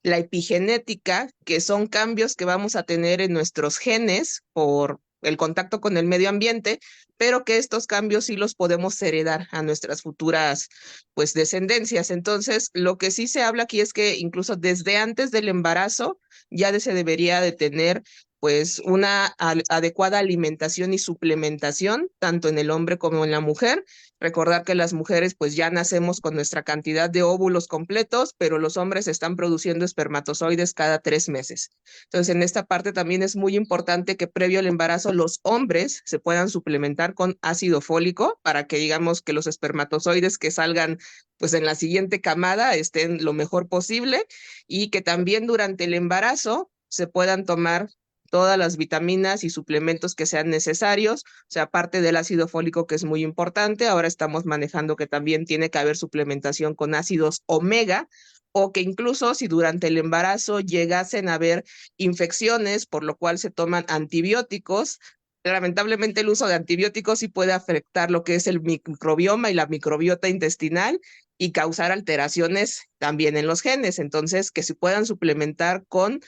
la epigenética, que son cambios que vamos a tener en nuestros genes por el contacto con el medio ambiente, pero que estos cambios sí los podemos heredar a nuestras futuras, pues, descendencias. Entonces, lo que sí se habla aquí es que incluso desde antes del embarazo ya se debería de tener pues una adecuada alimentación y suplementación, tanto en el hombre como en la mujer. Recordar que las mujeres pues ya nacemos con nuestra cantidad de óvulos completos, pero los hombres están produciendo espermatozoides cada 3 meses. Entonces, en esta parte también es muy importante que previo al embarazo los hombres se puedan suplementar con ácido fólico para que digamos que los espermatozoides que salgan pues en la siguiente camada estén lo mejor posible y que también durante el embarazo se puedan tomar todas las vitaminas y suplementos que sean necesarios, o sea, aparte del ácido fólico que es muy importante, ahora estamos manejando que también tiene que haber suplementación con ácidos omega, o que incluso si durante el embarazo llegasen a haber infecciones, por lo cual se toman antibióticos. Lamentablemente el uso de antibióticos sí puede afectar lo que es el microbioma y la microbiota intestinal y causar alteraciones también en los genes. Entonces, que se puedan suplementar con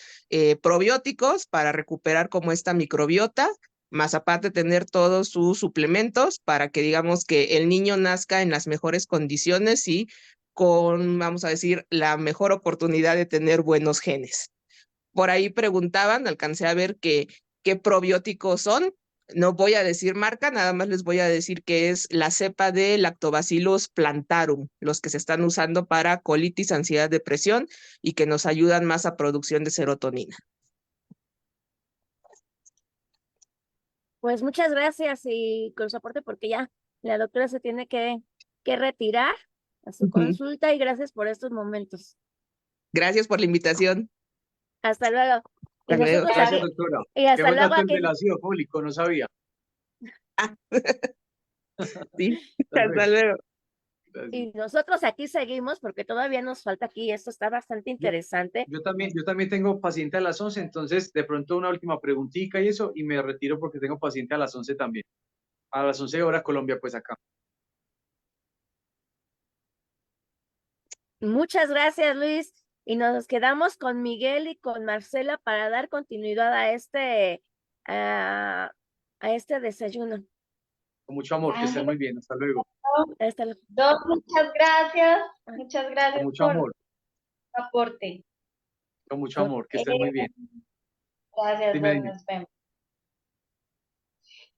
probióticos para recuperar como esta microbiota, más aparte tener todos sus suplementos para que digamos que el niño nazca en las mejores condiciones y con, vamos a decir, la mejor oportunidad de tener buenos genes. Por ahí preguntaban, alcancé a ver qué probióticos son. No voy a decir marca, nada más les voy a decir que es la cepa de Lactobacillus plantarum, los que se están usando para colitis, ansiedad, depresión y que nos ayudan más a producción de serotonina. Pues muchas gracias y con su aporte porque ya la doctora se tiene que retirar a su consulta y gracias por estos momentos. Gracias por la invitación. Hasta luego. Y Hasta luego. nosotros Gracias, aquí, doctora. y Qué hasta buen luego dato el aquí. del ácido fólico, no sabía. Sí, Hasta hasta luego. luego. Gracias. Y nosotros aquí seguimos porque todavía nos falta aquí, esto está bastante Yo, interesante. yo también tengo paciente a las 11, entonces de pronto una última preguntita y eso, y me retiro porque tengo paciente a las 11 también. A las 11 horas Colombia, pues acá. Muchas gracias, Luis. Y nos quedamos con Miguel y con Marcela para dar continuidad a, a este desayuno. Con mucho amor, que estén Ángel, muy bien. Hasta luego. Hasta luego. Doc, muchas Con gracias mucho por amor, tu aporte. con mucho amor, que estén muy bien. Gracias, Dime, Doc, dime. nos vemos.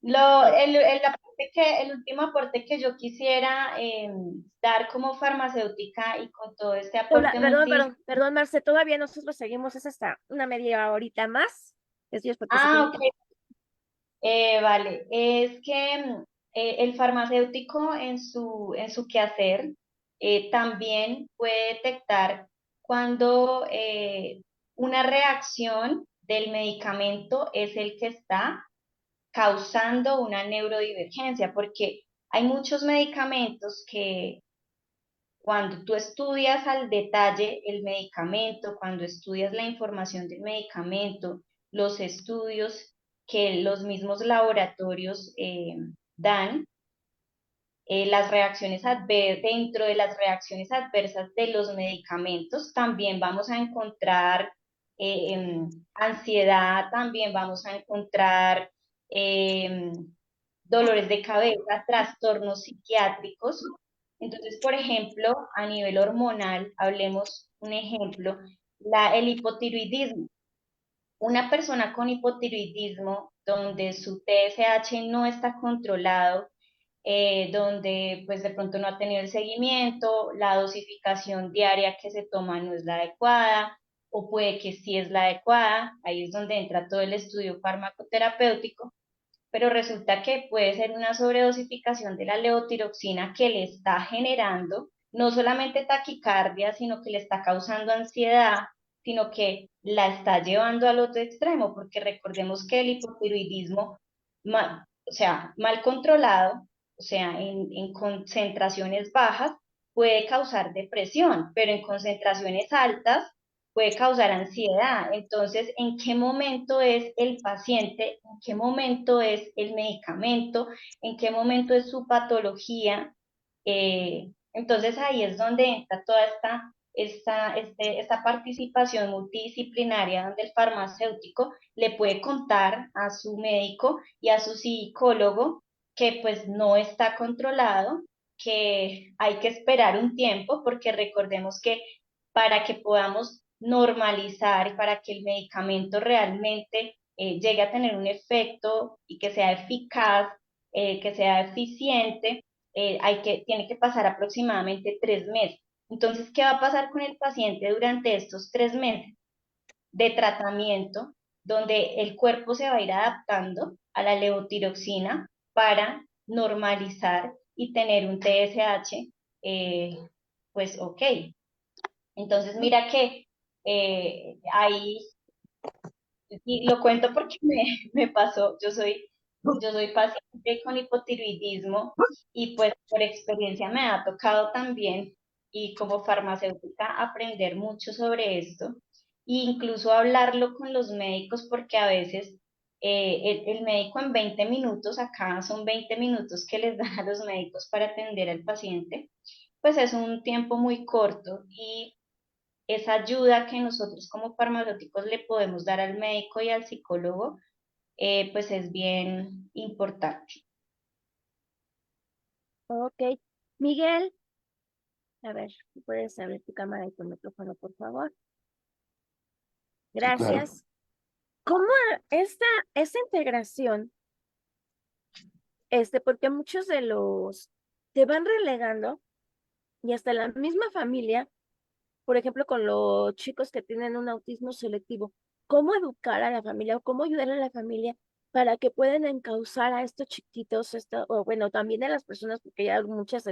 El último aporte que yo quisiera dar como farmacéutica y con todo este aporte Perdón, Marce, todavía nosotros seguimos, es hasta una media horita más. Es porque se tiene Ok, vale. Es que el farmacéutico en su quehacer también puede detectar cuando una reacción del medicamento es el que está causando una neurodivergencia, porque hay muchos medicamentos que cuando tú estudias al detalle el medicamento, cuando estudias la información del medicamento, los estudios que los mismos laboratorios dan, dentro de las reacciones adversas de los medicamentos, también vamos a encontrar ansiedad, también vamos a encontrar em, dolores de cabeza, trastornos psiquiátricos. Entonces, por ejemplo, a nivel hormonal, hablemos un ejemplo, el hipotiroidismo. Una persona con hipotiroidismo, donde su TSH no está controlado, donde pues de pronto no ha tenido el seguimiento, la dosificación diaria que se toma no es la adecuada, o puede que sí es la adecuada, ahí es donde entra todo el estudio farmacoterapéutico, pero resulta que puede ser una sobredosificación de la levotiroxina que le está generando no solamente taquicardia, sino que le está causando ansiedad, sino que la está llevando al otro extremo, porque recordemos que el hipotiroidismo, o sea, mal controlado, o sea, en concentraciones bajas, puede causar depresión, pero en concentraciones altas puede causar ansiedad. Entonces, ¿en qué momento es el paciente? ¿En qué momento es el medicamento? ¿En qué momento es su patología? Entonces ahí es donde entra toda esta participación multidisciplinaria donde el farmacéutico le puede contar a su médico y a su psicólogo que pues no está controlado, que hay que esperar un tiempo, porque recordemos que para que podamos normalizar, para que el medicamento realmente llegue a tener un efecto y que sea eficaz, que sea eficiente, tiene que pasar aproximadamente 3 meses. Entonces, ¿qué va a pasar con el paciente durante estos 3 meses de tratamiento, donde el cuerpo se va a ir adaptando a la levotiroxina para normalizar y tener un TSH, pues ok? Entonces, mira que ahí, y lo cuento porque me pasó, yo soy paciente con hipotiroidismo y pues por experiencia me ha tocado también y como farmacéutica aprender mucho sobre esto e incluso hablarlo con los médicos porque a veces el médico en 20 minutos, acá son 20 minutos que les dan a los médicos para atender al paciente, pues es un tiempo muy corto y esa ayuda que nosotros como farmacéuticos le podemos dar al médico y al psicólogo, pues es bien importante. Ok. Miguel, a ver, ¿puedes abrir tu cámara y tu micrófono, por favor? Sí, claro. Gracias. ¿Cómo esta integración, porque muchos de los te van relegando y hasta la misma familia, por ejemplo, con los chicos que tienen un autismo selectivo, cómo educar a la familia o cómo ayudar a la familia para que puedan encauzar a estos chiquitos, o bueno, también a las personas, porque ya hay muchas,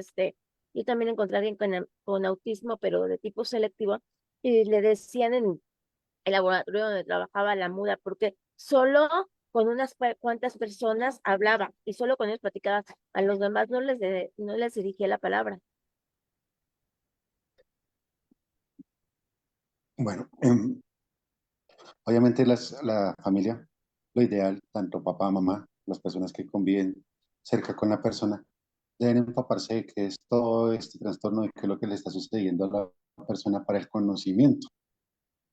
yo también encontré a alguien con autismo, pero de tipo selectivo, y le decían el laboratorio donde trabajaba la muda, porque solo con unas cuantas personas hablaba y solo con ellos platicaba, a los demás no les dirigía la palabra. Bueno, obviamente la familia, lo ideal, tanto papá, mamá, las personas que conviven cerca con la persona, deben empaparse de qué es todo este trastorno y qué es lo que le está sucediendo a la persona para el conocimiento,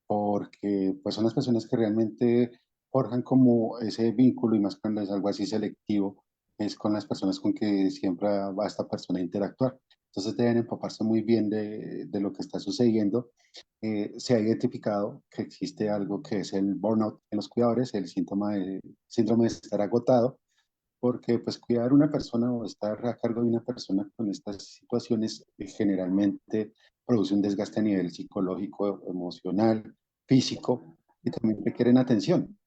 porque pues son las personas que realmente forjan como ese vínculo y más cuando es algo así selectivo, es con las personas con que siempre va esta persona a interactuar. Entonces deben empaparse muy bien de lo que está sucediendo. Se ha identificado que existe algo que es el burnout en los cuidadores, el síndrome de estar agotado, porque pues cuidar una persona o estar a cargo de una persona con estas situaciones generalmente produce un desgaste a nivel psicológico, emocional, físico y también requieren atención.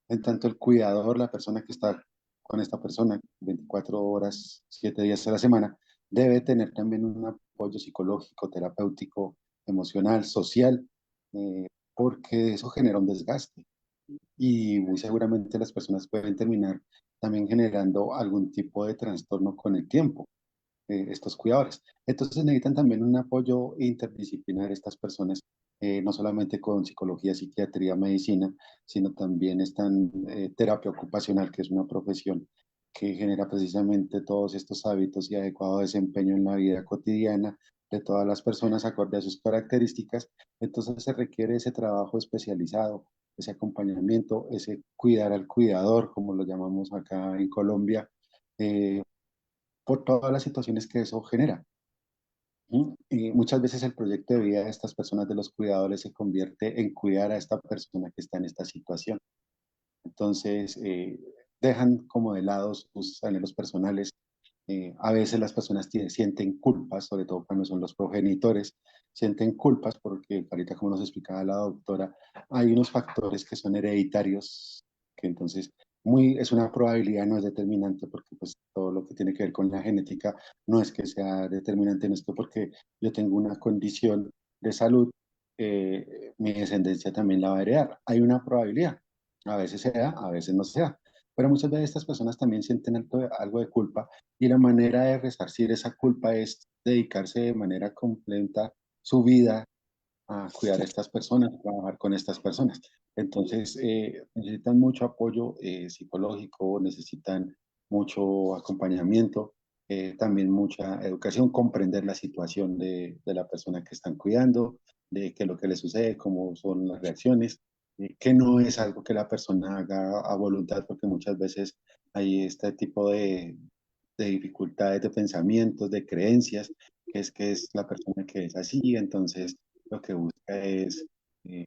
En tanto el cuidador, la persona que está con esta persona 24 horas, 7 días a la semana, debe tener también un apoyo psicológico, terapéutico, emocional, social, porque eso genera un desgaste y muy seguramente las personas pueden terminar también generando algún tipo de trastorno con el tiempo, estos cuidadores. Entonces necesitan también un apoyo interdisciplinar estas personas, no solamente con psicología, psiquiatría, medicina, sino también están terapia ocupacional, que es una profesión que genera precisamente todos estos hábitos y adecuado desempeño en la vida cotidiana de todas las personas acorde a sus características. Entonces se requiere ese trabajo especializado, ese acompañamiento, ese cuidar al cuidador, como lo llamamos acá en Colombia, eh, por todas las situaciones que eso genera. ¿Sí? Y muchas veces el proyecto de vida de estas personas, de los cuidadores, se convierte en cuidar a esta persona que está en esta situación. Entonces, dejan como de lado sus anhelos personales. A veces las personas sienten culpas, sobre todo cuando son los progenitores, sienten culpas porque, ahorita como nos explicaba la doctora, hay unos factores que son hereditarios, que entonces es una probabilidad, no es determinante, porque pues todo lo que tiene que ver con la genética no es que sea determinante en esto, porque yo tengo una condición de salud, mi descendencia también la va a heredar. Hay una probabilidad, a veces se da, a veces no se da. Pero muchas veces estas personas también sienten algo de culpa y la manera de resarcir esa culpa es dedicarse de manera completa su vida a cuidar a estas personas, trabajar con estas personas. Entonces, necesitan mucho apoyo psicológico, necesitan mucho acompañamiento, también mucha educación, comprender la situación de la persona que están cuidando, de qué es lo que le sucede, cómo son las reacciones, que no es algo que la persona haga a voluntad, porque muchas veces hay este tipo de dificultades de pensamientos, de creencias, que es la persona que es así, entonces lo que busca es eh,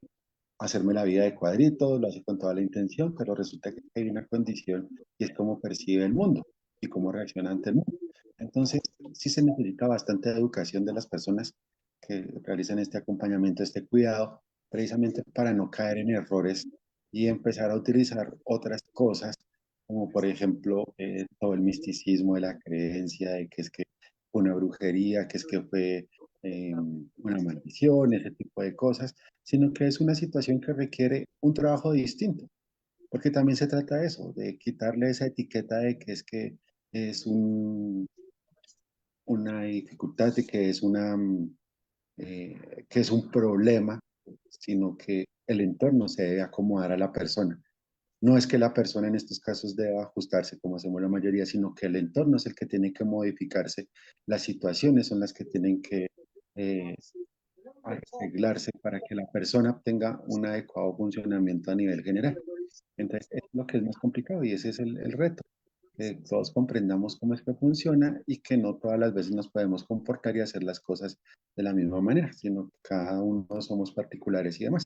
hacerme la vida de cuadritos, lo hace con toda la intención, pero resulta que hay una condición y es cómo percibe el mundo y cómo reacciona ante el mundo. Entonces, sí se necesita bastante educación de las personas que realizan este acompañamiento, este cuidado, precisamente para no caer en errores y empezar a utilizar otras cosas, como por ejemplo todo el misticismo de la creencia de que es que fue una brujería, que es que fue una maldición, ese tipo de cosas, sino que es una situación que requiere un trabajo distinto, porque también se trata de eso, de quitarle esa etiqueta de que es una dificultad, de que es que es un problema, sino que el entorno se debe acomodar a la persona. No es que la persona en estos casos deba ajustarse como hacemos la mayoría, sino que el entorno es el que tiene que modificarse, las situaciones son las que tienen que eh, arreglarse para que la persona tenga un adecuado funcionamiento a nivel general. Entonces, es lo que es más complicado y ese es el reto, que todos comprendamos cómo es que funciona y que no todas las veces nos podemos comportar y hacer las cosas de la misma manera, sino que cada uno somos particulares y demás.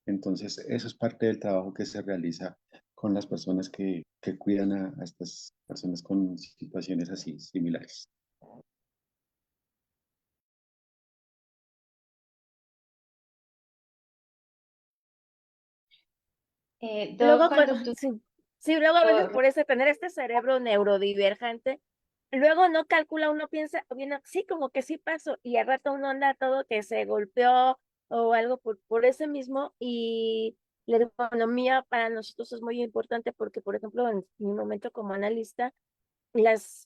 Entonces, eso es parte del trabajo que se realiza con las personas que cuidan a estas personas con situaciones así similares. Luego, Cuando tú, sí, sí, luego a veces oh, por ese tener este cerebro neurodivergente, luego no calcula, uno piensa, bien, sí, como que sí pasó, y al rato uno anda todo que se golpeó o algo por ese mismo, y la ergonomía para nosotros es muy importante porque, por ejemplo, en mi momento como analista,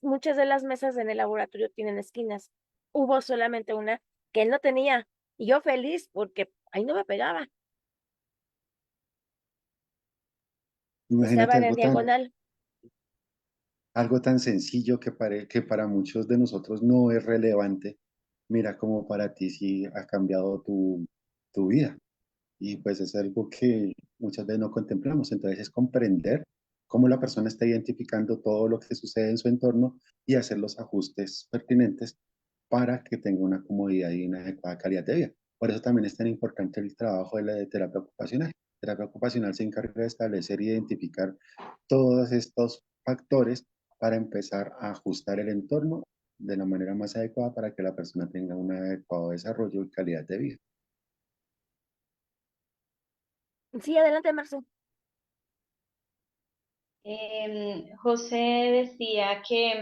muchas de las mesas en el laboratorio tienen esquinas. Hubo solamente una que no tenía, y yo feliz porque ahí no me pegaba, Imagínate estaba en diagonal. algo tan sencillo que para muchos de nosotros no es relevante. Mira cómo para ti sí ha cambiado tu vida. Y pues es algo que muchas veces no contemplamos. Entonces es comprender cómo la persona está identificando todo lo que sucede en su entorno y hacer los ajustes pertinentes para que tenga una comodidad y una adecuada calidad de vida. Por eso también es tan importante el trabajo de la terapia ocupacional. La terapia ocupacional se encarga de establecer e identificar todos estos factores para empezar a ajustar el entorno de la manera más adecuada para que la persona tenga un adecuado desarrollo y calidad de vida. Sí, adelante, Marce. José decía que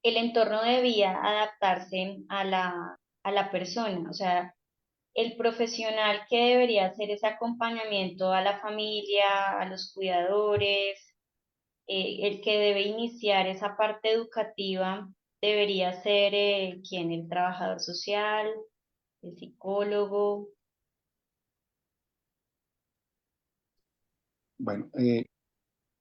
el entorno debía adaptarse a la persona, o sea, el profesional que debería hacer ese acompañamiento a la familia, a los cuidadores, el que debe iniciar esa parte educativa debería ser ¿quién? El trabajador social, el psicólogo. Bueno,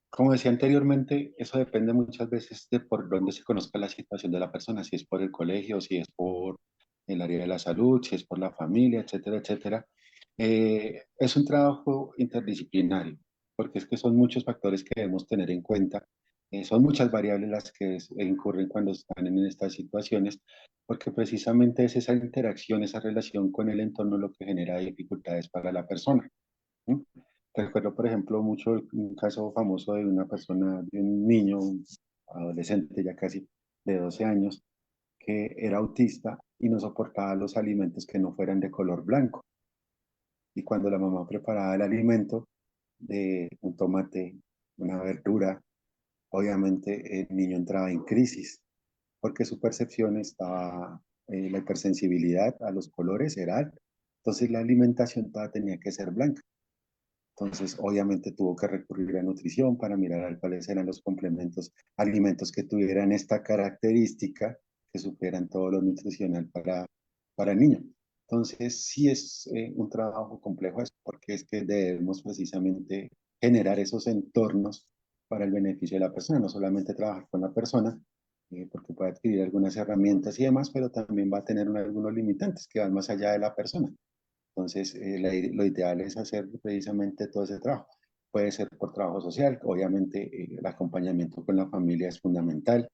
como decía anteriormente, eso depende muchas veces de por dónde se conozca la situación de la persona, si es por el colegio, si es por el área de la salud, si es por la familia, etcétera, etcétera. Es un trabajo interdisciplinario, porque es que son muchos factores que debemos tener en cuenta. Son muchas variables las que incurren cuando están en estas situaciones, porque precisamente es esa interacción, esa relación con el entorno lo que genera dificultades para la persona. ¿Sí? Recuerdo, por ejemplo, mucho un caso famoso de una persona, de un niño, un adolescente ya casi de 12 años, que era autista y no soportaba los alimentos que no fueran de color blanco. Y cuando la mamá preparaba el alimento de un tomate, una verdura, obviamente el niño entraba en crisis porque su percepción estaba, la hipersensibilidad a los colores era alta. Entonces la alimentación toda tenía que ser blanca. Entonces, obviamente tuvo que recurrir a nutrición para mirar cuáles eran los complementos, alimentos que tuvieran esta característica, que supieran todo lo nutricional para el niño. Entonces, sí es un trabajo complejo eso, porque es que debemos precisamente generar esos entornos para el beneficio de la persona, no solamente trabajar con la persona, porque puede adquirir algunas herramientas y demás, pero también va a tener algunos limitantes que van más allá de la persona. Entonces, lo ideal es hacer precisamente todo ese trabajo. Puede ser por trabajo social, obviamente el acompañamiento con la familia es fundamental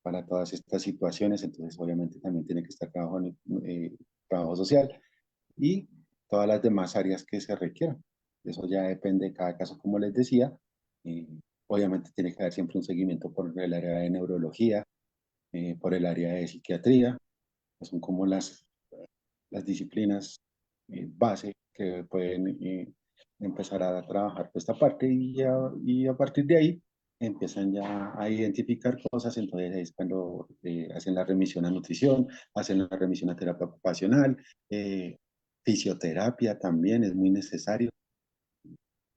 para todas estas situaciones, entonces obviamente también tiene que estar trabajo social y todas las demás áreas que se requieran. Eso ya depende de cada caso, como les decía. eh, Obviamente tiene que haber siempre un seguimiento por el área de neurología, por el área de psiquiatría, que son como las disciplinas base que pueden empezar a trabajar por esta parte y a partir de ahí empiezan ya a identificar cosas, entonces ahí es cuando hacen la remisión a nutrición, hacen la remisión a terapia ocupacional, fisioterapia también es muy necesario.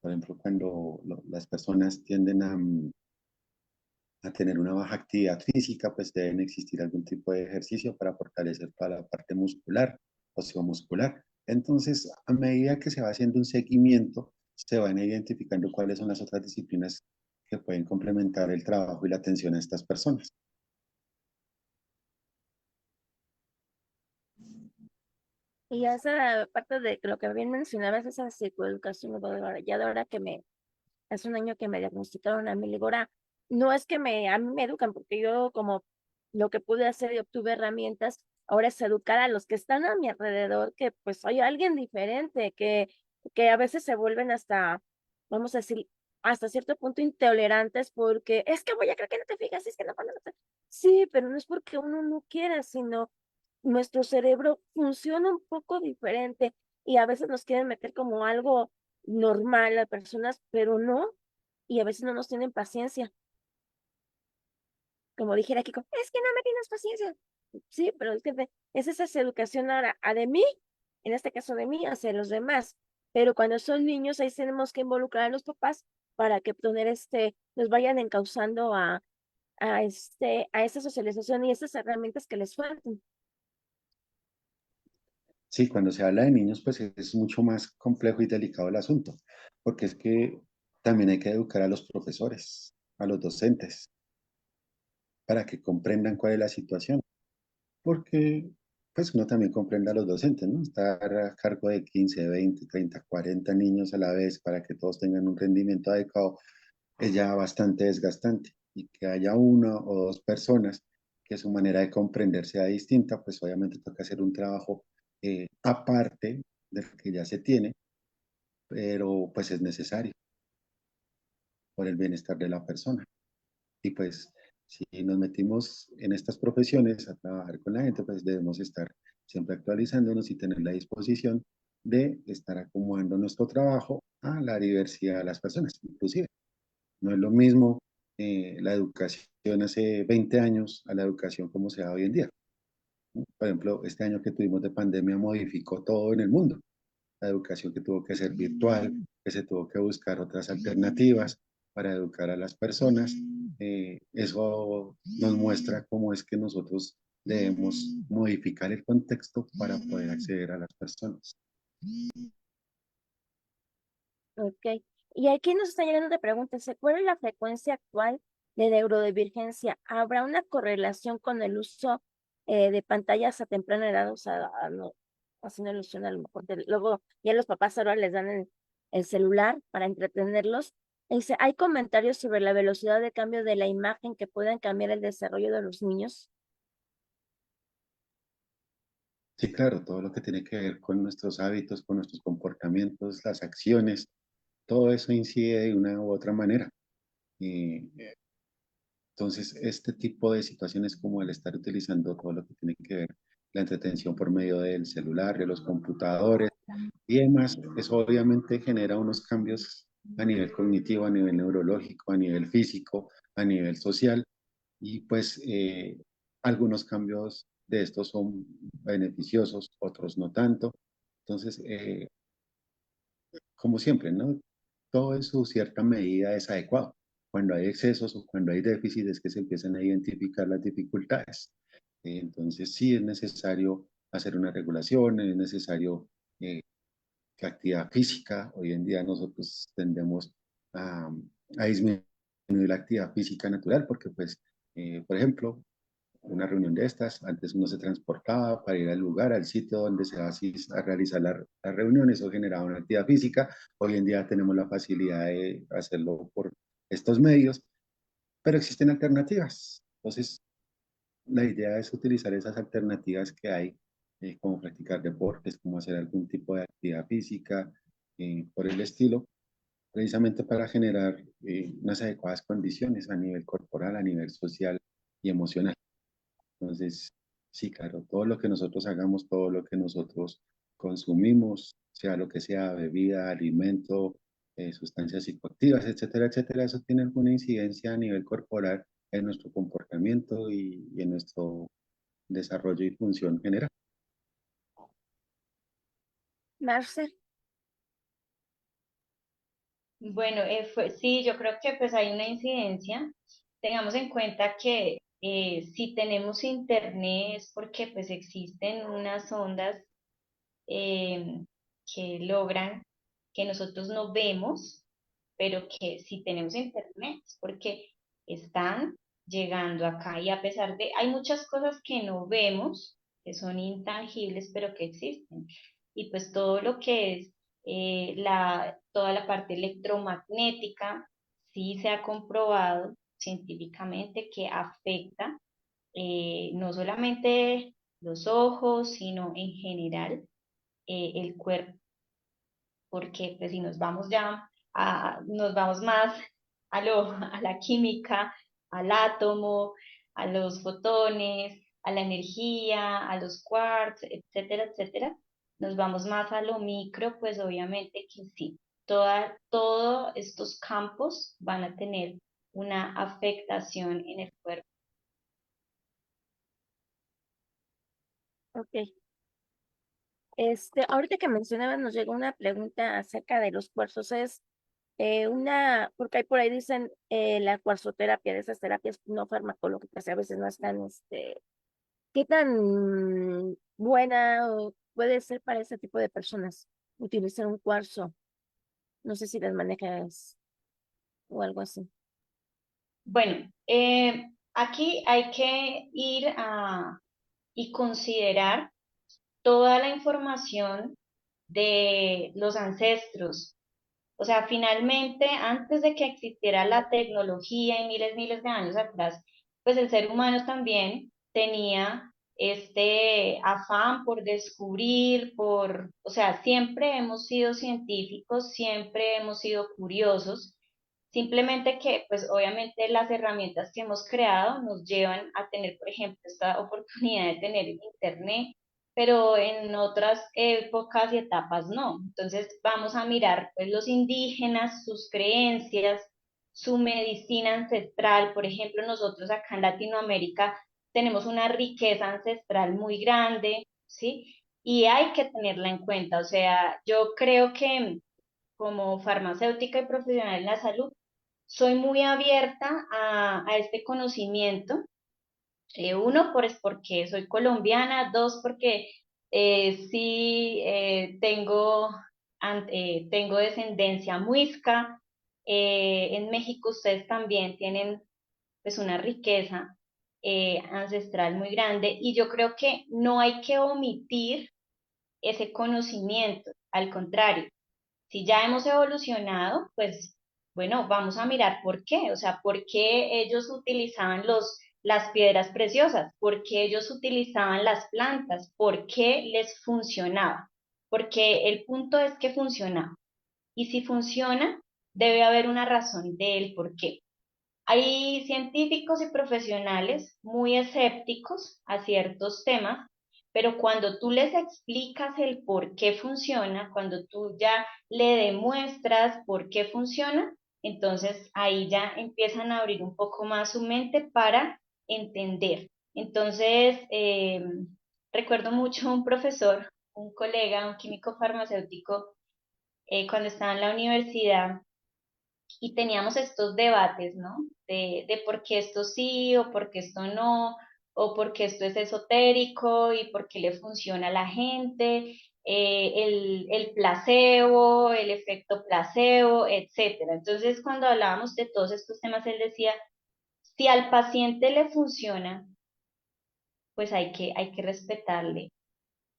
Por ejemplo, cuando las personas tienden a tener una baja actividad física, pues deben existir algún tipo de ejercicio para fortalecer toda la parte muscular, osteomuscular. Entonces, a medida que se va haciendo un seguimiento, se van identificando cuáles son las otras disciplinas que pueden complementar el trabajo y la atención a estas personas. Y esa parte de lo que bien mencionabas, esa psicoeducación, ya de ahora hace un año que me diagnosticaron a mí, le digo, ahora, no es que a mí me educan, porque yo como lo que pude hacer y obtuve herramientas, ahora es educar a los que están a mi alrededor, que pues soy alguien diferente, que a veces se vuelven hasta, vamos a decir, hasta cierto punto intolerantes porque es que voy a creer que no te fijas, es que no, sí, pero no es porque uno no quiera, sino nuestro cerebro funciona un poco diferente y a veces nos quieren meter como algo normal a personas, pero no, y a veces no nos tienen paciencia. Como dijera Kiko, es que no me tienes paciencia. Sí, pero es que es esa educación ahora, a de mí, en este caso de mí, hacia los demás. pero cuando son niños ahí tenemos que involucrar a los papás para que los vayan encauzando a esta socialización y estas herramientas que les faltan. Sí, cuando se habla de niños, pues es mucho más complejo y delicado el asunto, porque es que también hay que educar a los profesores, a los docentes, para que comprendan cuál es la situación, porque pues uno también comprenda a los docentes, ¿no? Estar a cargo de 15, 20, 30, 40 niños a la vez para que todos tengan un rendimiento adecuado es ya bastante desgastante y que haya una o dos personas que su manera de comprender sea distinta, pues obviamente toca hacer un trabajo aparte del que ya se tiene, pero pues es necesario por el bienestar de la persona. Y pues si nos metimos en estas profesiones a trabajar con la gente, pues debemos estar siempre actualizándonos y tener la disposición de estar acomodando nuestro trabajo a la diversidad de las personas, inclusive. No es lo mismo la educación hace 20 años a la educación como se da hoy en día. ¿No? Por ejemplo, este año que tuvimos de pandemia modificó todo en el mundo. La educación que tuvo que ser virtual, que se tuvo que buscar otras alternativas para educar a las personas. Eso nos muestra cómo es que nosotros debemos modificar el contexto para poder acceder a las personas. Ok. Y aquí nos está llegando de preguntas. ¿Cuál es la frecuencia actual de neurodivergencia? ¿Habrá una correlación con el uso de pantallas a temprana edad? O sea, no, haciendo ilusión a lo mejor. Luego ya los papás ahora les dan el celular para entretenerlos. Y dice, ¿hay comentarios sobre la velocidad de cambio de la imagen que pueden cambiar el desarrollo de los niños? Sí, claro, todo lo que tiene que ver con nuestros hábitos, con nuestros comportamientos, las acciones, todo eso incide de una u otra manera. Y entonces, este tipo de situaciones como el estar utilizando todo lo que tiene que ver la entretención por medio del celular, de los computadores y demás, eso obviamente genera unos cambios a nivel cognitivo, a nivel neurológico, a nivel físico, a nivel social y pues algunos cambios de estos son beneficiosos, otros no tanto. Entonces, como siempre, ¿no? Todo en su cierta medida es adecuado. Cuando hay excesos o cuando hay déficits es que se empiezan a identificar las dificultades. Entonces sí es necesario hacer una regulación, es necesario que actividad física. Hoy en día nosotros tendemos a disminuir la actividad física natural porque pues, por ejemplo, una reunión de estas. Antes uno se transportaba para ir al lugar, al sitio donde se va a realizar la reunión. Eso generaba una actividad física. Hoy en día tenemos la facilidad de hacerlo por estos medios, pero existen alternativas. Entonces, la idea es utilizar esas alternativas que hay, como practicar deportes, como hacer algún tipo de actividad física, por el estilo, precisamente para generar unas adecuadas condiciones a nivel corporal, a nivel social y emocional. Entonces, sí, claro, todo lo que nosotros hagamos, todo lo que nosotros consumimos, sea lo que sea, bebida, alimento, sustancias psicoactivas, etcétera, etcétera, eso tiene alguna incidencia a nivel corporal en nuestro comportamiento y en nuestro desarrollo y función general. Marce. Bueno, sí, yo creo que pues hay una incidencia. Tengamos en cuenta que si tenemos internet es porque pues existen unas ondas eh, que logran que nosotros no vemos, pero que si tenemos internet es porque están llegando acá y a pesar de, hay muchas cosas que no vemos, que son intangibles, pero que existen. Y pues todo lo que es toda la parte electromagnética, sí se ha comprobado científicamente que afecta no solamente los ojos, sino en general el cuerpo, porque pues si nos vamos ya nos vamos más a la química, al átomo, a los fotones, a la energía, a los quarks, etcétera, etcétera, nos vamos más a lo micro, pues obviamente que sí, todos estos campos van a tener una afectación en el cuerpo. Ok. Ahorita que mencionabas, nos llegó una pregunta acerca de los cuarzos. Porque hay por ahí dicen la cuarzoterapia, de esas terapias no farmacológicas, y a veces no están, ¿qué tan buena puede ser para ese tipo de personas utilizar un cuarzo? No sé si las manejas o algo así. Bueno, aquí hay que y considerar toda la información de los ancestros. O sea, finalmente, antes de que existiera la tecnología y miles de años atrás, pues el ser humano también tenía este afán por descubrir, o sea, siempre hemos sido científicos, siempre hemos sido curiosos, simplemente que, pues obviamente las herramientas que hemos creado nos llevan a tener, por ejemplo, esta oportunidad de tener internet, pero en otras épocas y etapas no. Entonces vamos a mirar pues los indígenas, sus creencias, su medicina ancestral. Por ejemplo, nosotros acá en Latinoamérica tenemos una riqueza ancestral muy grande, ¿sí? Y hay que tenerla en cuenta. O sea, yo creo que como farmacéutica y profesional en la salud, soy muy abierta a este conocimiento. Uno, pues porque soy colombiana; dos, porque sí tengo descendencia muisca. En México ustedes también tienen pues una riqueza ancestral muy grande, y yo creo que no hay que omitir ese conocimiento, al contrario, si ya hemos evolucionado, pues bueno, vamos a mirar por qué, o sea, por qué ellos utilizaban las piedras preciosas, por qué ellos utilizaban las plantas, por qué les funcionaba, porque el punto es que funcionaba. Y si funciona, debe haber una razón del por qué. Hay científicos y profesionales muy escépticos a ciertos temas, pero cuando tú les explicas el por qué funciona, cuando tú ya le demuestras por qué funciona, entonces ahí ya empiezan a abrir un poco más su mente para entender. Entonces, recuerdo mucho un profesor, un colega, un químico farmacéutico, cuando estaba en la universidad, y teníamos estos debates, ¿no? De por qué esto sí o por qué esto no, o por qué esto es esotérico y por qué le funciona a la gente, el placebo, el efecto placebo, etcétera. Entonces, cuando hablábamos de todos estos temas, él decía, si al paciente le funciona, pues hay que respetarle.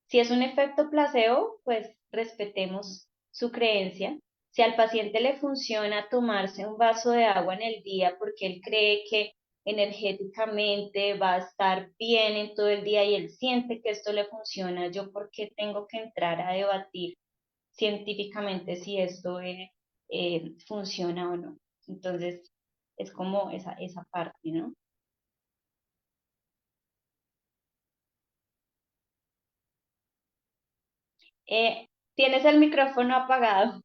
Si es un efecto placebo, pues respetemos su creencia. Si al paciente le funciona tomarse un vaso de agua en el día porque él cree que energéticamente va a estar bien en todo el día y él siente que esto le funciona, ¿yo por qué tengo que entrar a debatir científicamente si esto funciona o no? Entonces, es como esa parte, ¿no? Tienes el micrófono apagado.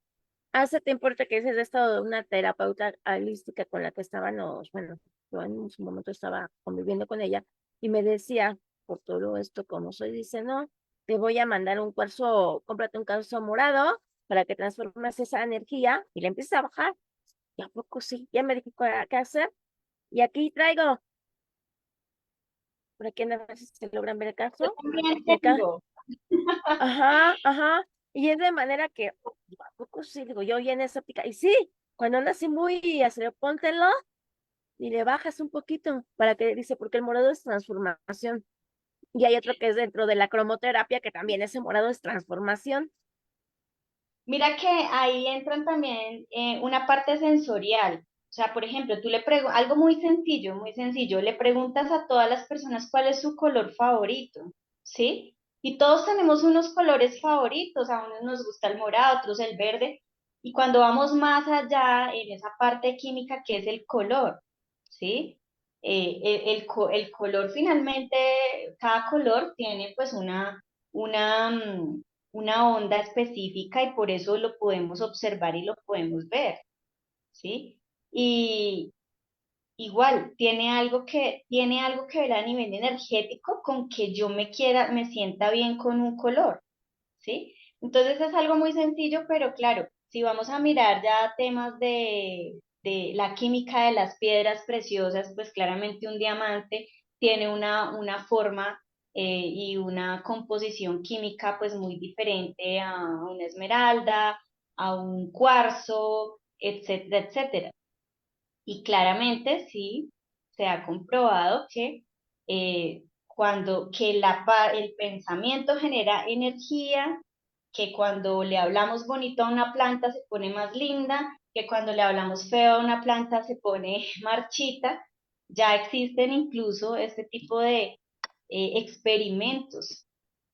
Hace tiempo ahorita que dices de esto de una terapeuta holística con la que estábamos, bueno, yo en su momento estaba conviviendo con ella y me decía, por todo esto, como soy, dice, no, te voy a mandar un cuarzo, cómprate un cuarzo morado para que transformes esa energía y le empieces a bajar. Y a poco sí, ya me dijo qué hacer. Y aquí traigo, por aquí a ver si se logran ver el Yo caso. también Y acá, tengo. ajá, ajá. Y es de manera que, ¿a poco sí? Digo, yo ya en esa pica. Y sí, cuando anda así muy ácido, póntelo y le bajas un poquito para que dice, porque el morado es transformación. Y hay otro que es dentro de la cromoterapia, que también ese morado es transformación. Mira que ahí entran también una parte sensorial. O sea, por ejemplo, tú le preguntas algo muy sencillo, le preguntas a todas las personas cuál es su color favorito, ¿sí? Y todos tenemos unos colores favoritos, a unos nos gusta el morado, a otros el verde, y cuando vamos más allá en esa parte química que es el color, ¿sí? El color finalmente, cada color tiene pues una, mm, una onda específica, y por eso lo podemos observar y lo podemos ver, ¿sí? Y igual, tiene algo que ver a nivel energético con que yo me sienta bien con un color. ¿sí? Entonces es algo muy sencillo, pero claro, si vamos a mirar ya temas de la química de las piedras preciosas, pues claramente un diamante tiene una forma y una composición química pues muy diferente a una esmeralda, a un cuarzo, etcétera, etcétera. Y claramente sí se ha comprobado que el pensamiento genera energía, que cuando le hablamos bonito a una planta se pone más linda, que cuando le hablamos feo a una planta se pone marchita. Ya existen incluso este tipo de experimentos,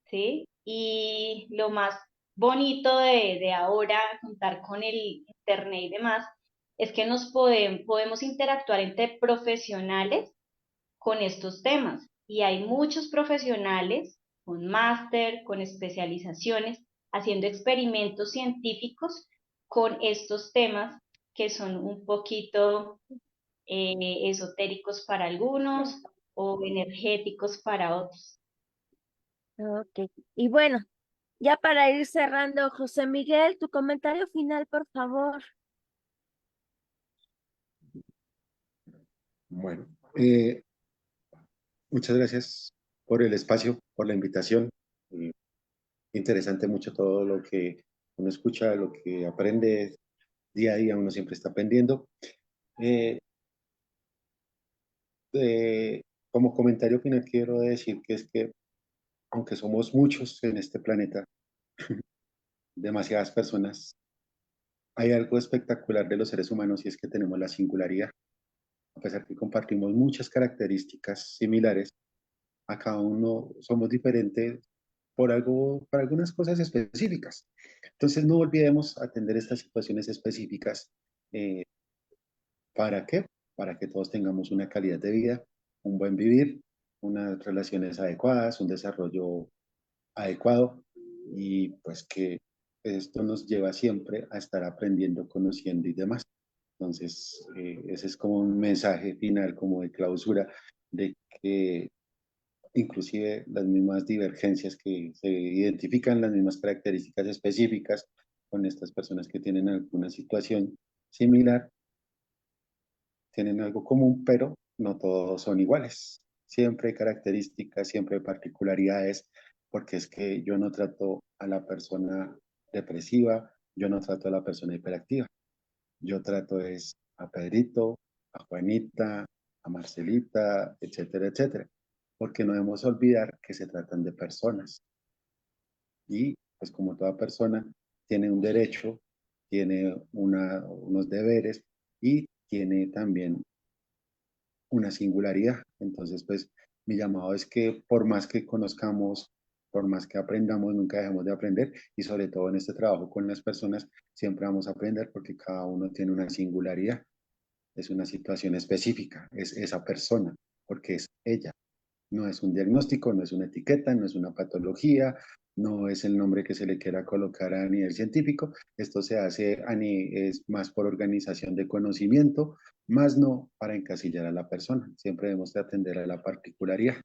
¿sí? Y lo más bonito de ahora, contar con el internet y demás, es que podemos interactuar entre profesionales con estos temas. Y hay muchos profesionales con máster, con especializaciones, haciendo experimentos científicos con estos temas que son un poquito esotéricos para algunos o energéticos para otros. Ok. Y bueno, ya para ir cerrando, José Miguel, tu comentario final, por favor. Bueno, muchas gracias por el espacio, por la invitación. Eh, Interesante mucho todo lo que uno escucha, lo que aprende día a día, uno siempre está aprendiendo. Eh, eh, Como comentario final quiero decir que es que aunque somos muchos en este planeta, demasiadas personas, hay algo espectacular de los seres humanos y es que tenemos la singularidad. A pesar que compartimos muchas características similares, a cada uno somos diferentes por algunas cosas específicas. Entonces no olvidemos atender estas situaciones específicas. eh, ¿Para qué? Para que todos tengamos una calidad de vida, un buen vivir, unas relaciones adecuadas, un desarrollo adecuado y pues que esto nos lleva siempre a estar aprendiendo, conociendo y demás. Entonces, ese es como un mensaje final, como de clausura, de que inclusive las mismas divergencias que se identifican, las mismas características específicas con estas personas que tienen alguna situación similar, tienen algo común, pero no todos son iguales. Siempre hay características, siempre hay particularidades, porque es que yo no trato a la persona depresiva, yo no trato a la persona hiperactiva, yo trato es a Pedrito, a Juanita, a Marcelita, etcétera, etcétera, porque no debemos olvidar que se tratan de personas y pues como toda persona tiene un derecho, tiene unos deberes y tiene también una singularidad. Entonces, pues mi llamado es que por más que conozcamos, por más que aprendamos, nunca dejemos de aprender y sobre todo en este trabajo con las personas, siempre vamos a aprender porque cada uno tiene una singularidad, es una situación específica, es esa persona, porque es ella. No es un diagnóstico, no es una etiqueta, no es una patología, no es el nombre que se le quiera colocar a nivel científico. Esto se hace es más por organización de conocimiento, más no para encasillar a la persona. Siempre debemos de atender a la particularidad.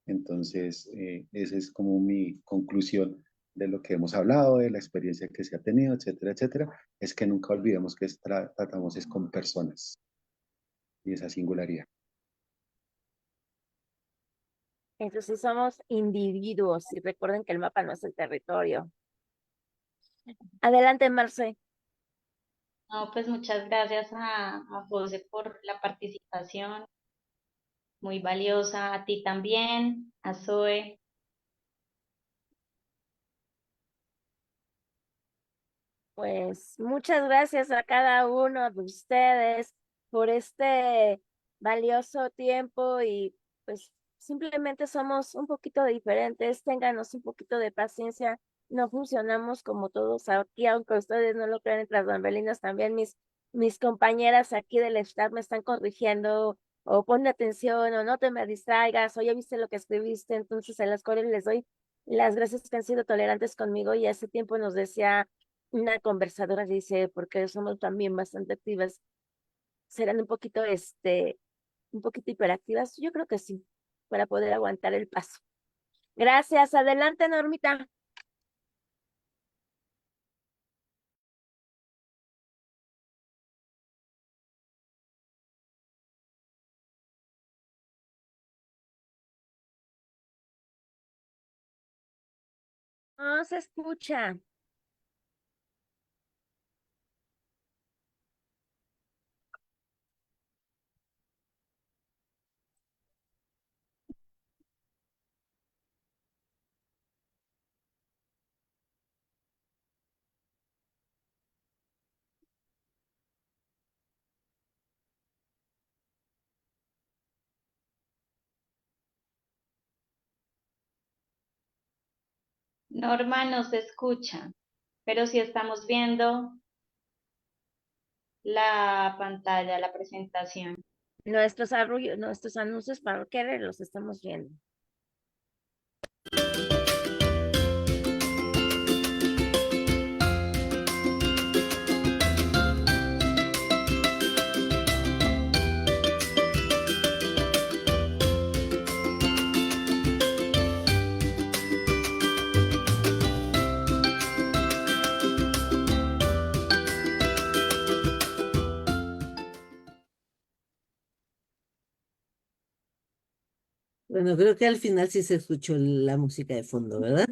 Entonces, esa es como mi conclusión de lo que hemos hablado, de la experiencia que se ha tenido, etcétera, etcétera. Es que nunca olvidemos que tratamos es con personas y esa singularidad. Entonces somos individuos y recuerden que el mapa no es el territorio. Adelante, Marce. No, pues muchas gracias a José por la participación, muy valiosa, a ti también, a Zoe. Pues muchas gracias a cada uno de ustedes por este valioso tiempo y pues simplemente somos un poquito diferentes, ténganos un poquito de paciencia, no funcionamos como todos aquí, aunque ustedes no lo crean entre bambalinas, también mis compañeras aquí del staff me están corrigiendo o ponle atención o no te me distraigas o ya viste lo que escribiste, entonces a las cuales les doy las gracias que han sido tolerantes conmigo y hace tiempo nos decía una conversadora dice, porque somos también bastante activas, serán un poquito hiperactivas. Yo creo que sí, para poder aguantar el paso. Gracias, adelante, Normita. No se escucha. Norma no se escucha, pero sí estamos viendo la pantalla, la presentación. Nuestros anuncios para querer los estamos viendo. Bueno, creo que al final sí se escuchó la música de fondo, ¿verdad?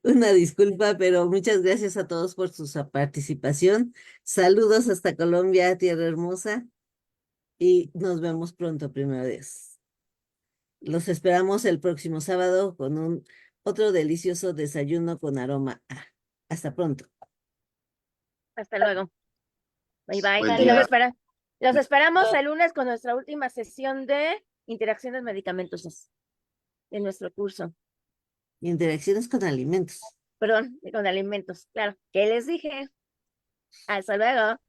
Una disculpa, pero muchas gracias a todos por su participación. Saludos hasta Colombia, tierra hermosa, y nos vemos pronto, primero Dios. Los esperamos el próximo sábado con otro delicioso desayuno con aroma a. Hasta pronto. Hasta luego. Bye bye. Buen Y día. los esperamos el lunes con nuestra última sesión de interacciones medicamentosas de nuestro curso. Interacciones con alimentos. Perdón, con alimentos. Claro, ¿qué les dije? Hasta luego.